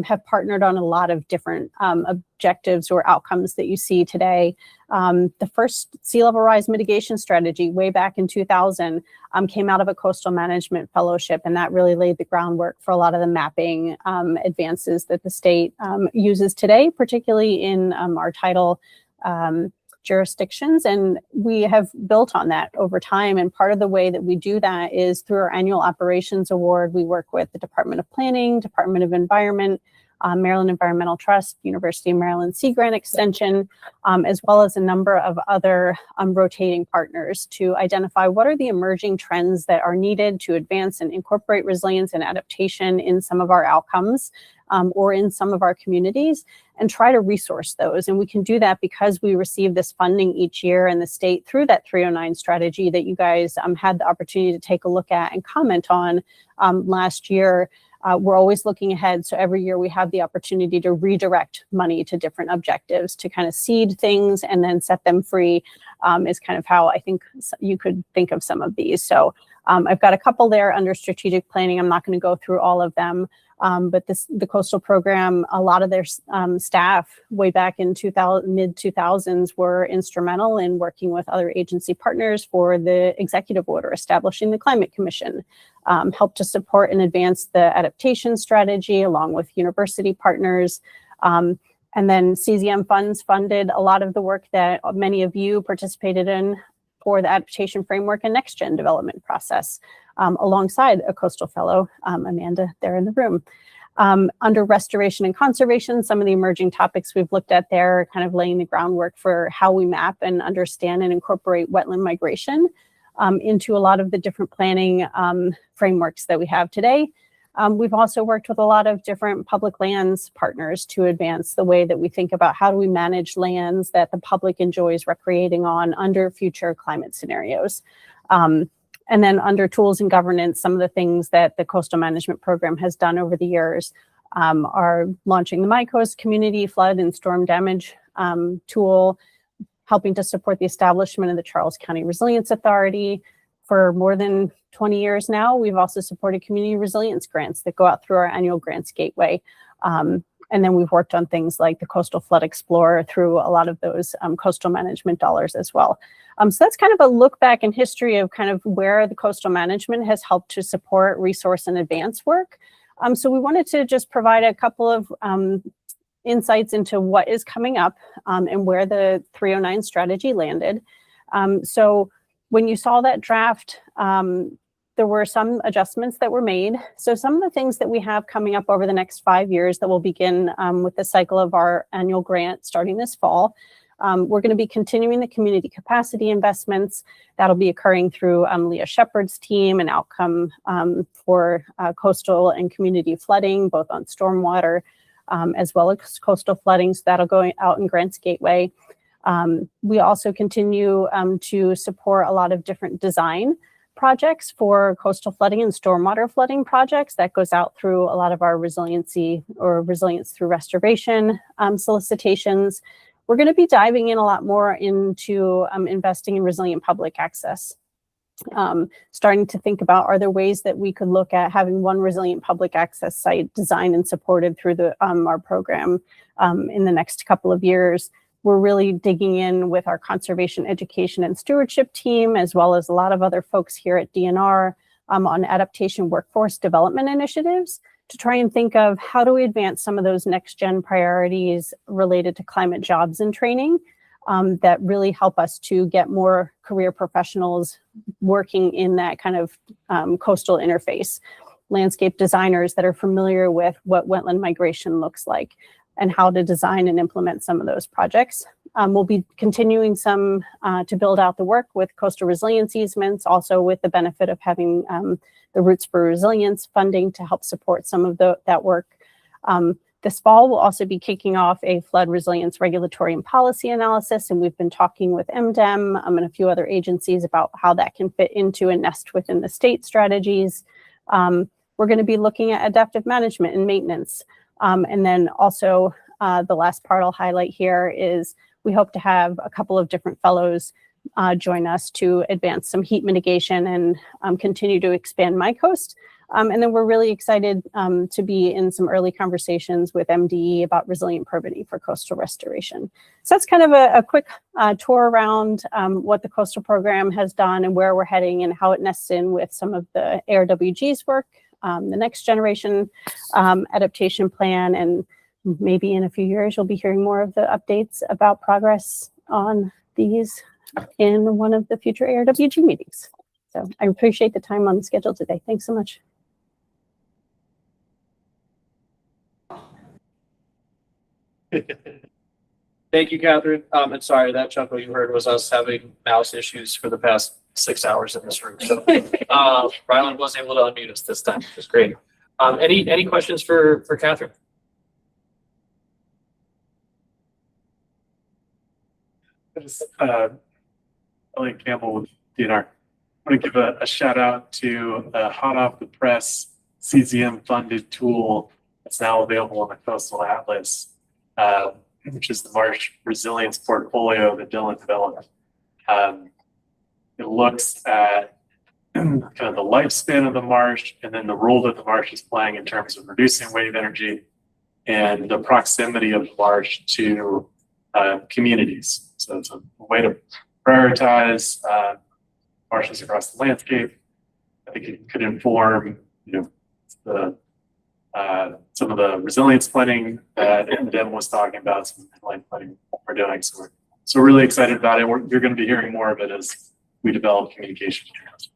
have partnered on a lot of different objectives or outcomes that you see today. The first sea level rise mitigation strategy way back in 2000 came out of a coastal management fellowship, and that really laid the groundwork for a lot of the mapping advances that the state uses today, particularly in our tidal jurisdictions, and we have built on that over time. And part of the way that we do that is through our annual operations award. We work with the Department of Planning, Department of Environment, Maryland Environmental Trust, University of Maryland Sea Grant Extension, as well as a number of other rotating partners to identify what are the emerging trends that are needed to advance and incorporate resilience and adaptation in some of our outcomes or in some of our communities, and try to resource those. And we can do that because we receive this funding each year in the state through that 309 strategy that you guys had the opportunity to take a look at and comment on last year. We're always looking ahead. So every year we have the opportunity to redirect money to different objectives to kind of seed things and then set them free is kind of how I think you could think of some of these. So I've got a couple there under strategic planning. I'm not going to go through all of them. But the coastal program, a lot of their staff way back in mid 2000s were instrumental in working with other agency partners for the executive order establishing the Climate Commission, helped to support and advance the adaptation strategy along with university partners. And then CZM funds funded a lot of the work that many of you participated in for the adaptation framework and next gen development process. Alongside a coastal fellow, Amanda, there in the room. Under restoration and conservation, some of the emerging topics we've looked at there, kind of laying the groundwork for how we map and understand and incorporate wetland migration into a lot of the different planning frameworks that we have today. We've also worked with a lot of different public lands partners to advance the way that we think about how do we manage lands that the public enjoys recreating on under future climate scenarios. And then under tools and governance, some of the things that the Coastal Management Program has done over the years are launching the MyCoast Community Flood and Storm Damage tool, helping to support the establishment of the Charles County Resilience Authority. For more than 20 years now, we've also supported community resilience grants that go out through our annual grants gateway. And then we've worked on things like the Coastal Flood Explorer through a lot of those coastal management dollars as well. So that's kind of a look back in history of kind of where the coastal management has helped to support resource and advance work. So we wanted to just provide a couple of insights into what is coming up and where the 309 strategy landed. So when you saw that draft, there were some adjustments that were made. So some of the things that we have coming up over the next 5 years that will begin with the cycle of our annual grant starting this fall. We're going to be continuing the community capacity investments. That'll be occurring through Leah Shepard's team and outcome for coastal and community flooding, both on stormwater as well as coastal flooding. So that'll go out in Grants Gateway. We also continue to support a lot of different design projects for coastal flooding and stormwater flooding projects. That goes out through a lot of our resiliency or resilience through restoration solicitations. We're going to be diving in a lot more into investing in resilient public access. Starting to think about, are there ways that we could look at having one resilient public access site designed and supported through the our program in the next couple of years. We're really digging in with our conservation education and stewardship team, as well as a lot of other folks here at DNR on adaptation workforce development initiatives to try and think of how do we advance some of those next gen priorities related to climate jobs and training that really help us to get more career professionals working in that kind of coastal interface. landscape designers that are familiar with what wetland migration looks like and how to design and implement some of those projects. We'll be continuing some to build out the work with coastal resilience easements, also with the benefit of having the Roots for Resilience funding to help support some of that work. This fall, we'll also be kicking off a flood resilience regulatory and policy analysis, and we've been talking with MDEM and a few other agencies about how that can fit into and nest within the state strategies. We're going to be looking at adaptive management and maintenance. And then also the last part I'll highlight here is we hope to have a couple of different fellows join us to advance some heat mitigation and continue to expand MyCoast. And then we're really excited to be in some early conversations with MDE about resilient permitting for coastal restoration. So that's kind of a quick tour around what the coastal program has done and where we're heading and how it nests in with some of the ARWG's work, the next generation adaptation plan, and maybe in a few years you'll be hearing more of the updates about progress on these in one of the future ARWG meetings. So I appreciate the time on the schedule today. Thanks so much. Thank you, Catherine. And sorry, that chuckle you heard was us having mouse issues for the past 6 hours in this room. So Ryland was able to unmute us this time, which is great. Any questions for Catherine? Elliot Campbell with DNR. I want to give a shout out to a hot off the press CZM funded tool that's now available on the Coastal Atlas, which is the Marsh Resilience Portfolio that Dylan developed. It looks at kind of the lifespan of the marsh and then the role that the marsh is playing in terms of reducing wave energy and the proximity of the marsh to communities. So it's a way to prioritize marshes across the landscape. I think it could inform, some of the resilience planning that Devin was talking about, some inline planning we're doing. So we're really excited about it. You're going to be hearing more of it as we develop communication channels.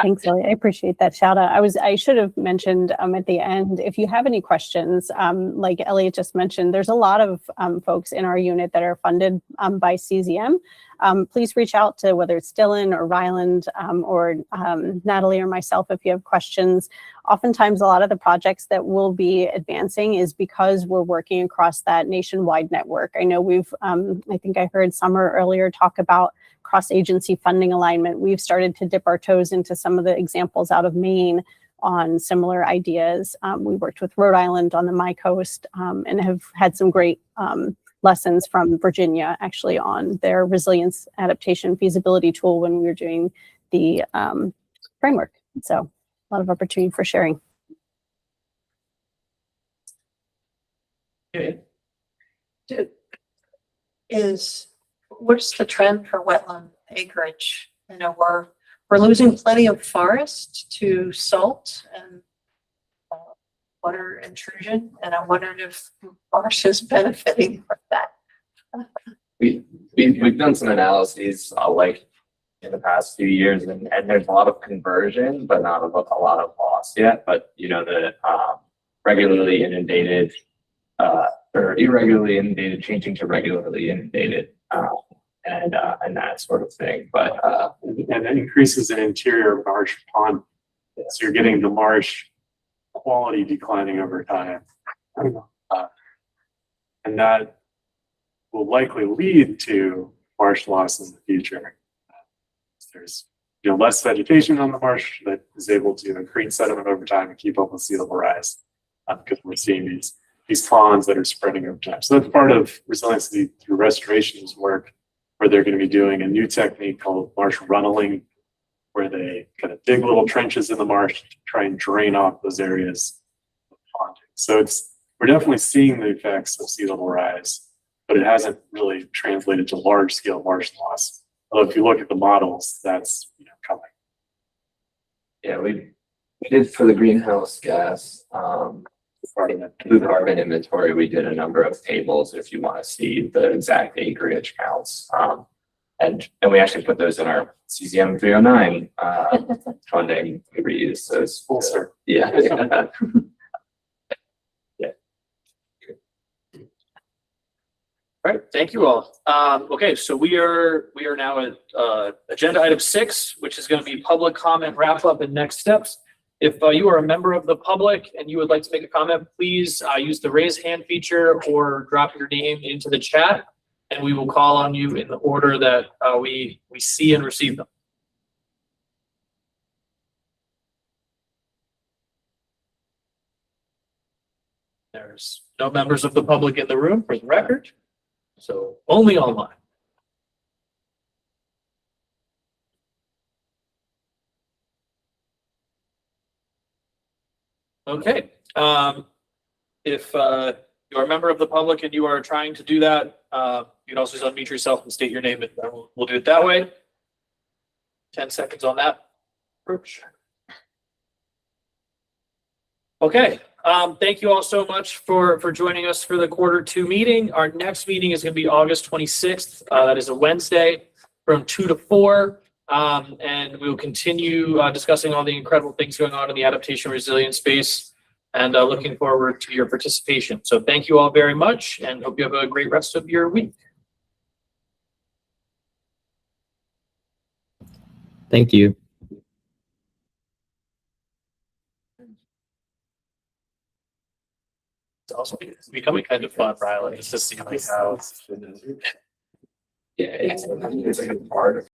Thanks, Elliot. I appreciate that shout out. I should have mentioned at the end, if you have any questions, like Elliot just mentioned, there's a lot of folks in our unit that are funded by CZM. Please reach out to whether it's Dylan or Ryland or Natalie or myself if you have questions. Oftentimes, a lot of the projects that we'll be advancing is because we're working across that nationwide network. I know I think I heard Summer earlier talk about cross-agency funding alignment. We've started to dip our toes into some of the examples out of Maine on similar ideas. We worked with Rhode Island on the MyCoast and have had some great lessons from Virginia actually on their resilience adaptation feasibility tool when we were doing the framework. So a lot of opportunity for sharing. Okay. What's the trend for wetland acreage? We're losing plenty of forest to salt and water intrusion, and I wondered if marsh is benefiting from that. We've done some analyses like in the past few years, and there's a lot of conversion, but not a lot of loss yet. But the regularly inundated or irregularly inundated changing to regularly inundated. And that sort of thing, but and it increases in interior marsh pond, so you're getting the marsh quality declining over time, and that will likely lead to marsh loss in the future. There's less vegetation on the marsh that is able to accrete sediment over time and keep up with sea level rise, because we're seeing these ponds that are spreading over time. So that's part of resiliency through restorations work, where they're going to be doing a new technique called marsh runneling, where they kind of dig little trenches in the marsh to try and drain off those areas of ponding. So we're definitely seeing the effects of sea level rise, but it hasn't really translated to large scale marsh loss. Although if you look at the models, that's coming. Yeah, we did for the greenhouse gas blue carbon inventory. We did a number of tables if you want to see the exact acreage counts. and we actually put those in our CCM 309 funding we reuse. So it's Bolster. yeah. All right, thank you all. Okay, so we are now at agenda item 6, which is going to be public comment wrap up and next steps. If you are a member of the public and you would like to make a comment, please use the raise hand feature or drop your name into the chat, and we will call on you in the order that we see and receive them. There's no members of the public in the room for the record, so only online. Okay, if you're a member of the public and you are trying to do that, you can also just unmute yourself and state your name, and we'll do it that way. 10 seconds on that approach. Okay, thank you all so much for joining us for the Q2 meeting. Our next meeting is going to be August 26th. That is a Wednesday from 2 to 4. And we will continue discussing all the incredible things going on in the adaptation resilience space, and looking forward to your participation. So thank you all very much, and hope you have a great rest of your week. Thank you. It's also becoming kind of fun, Riley. It's just seeing like how Yeah, it's like a part of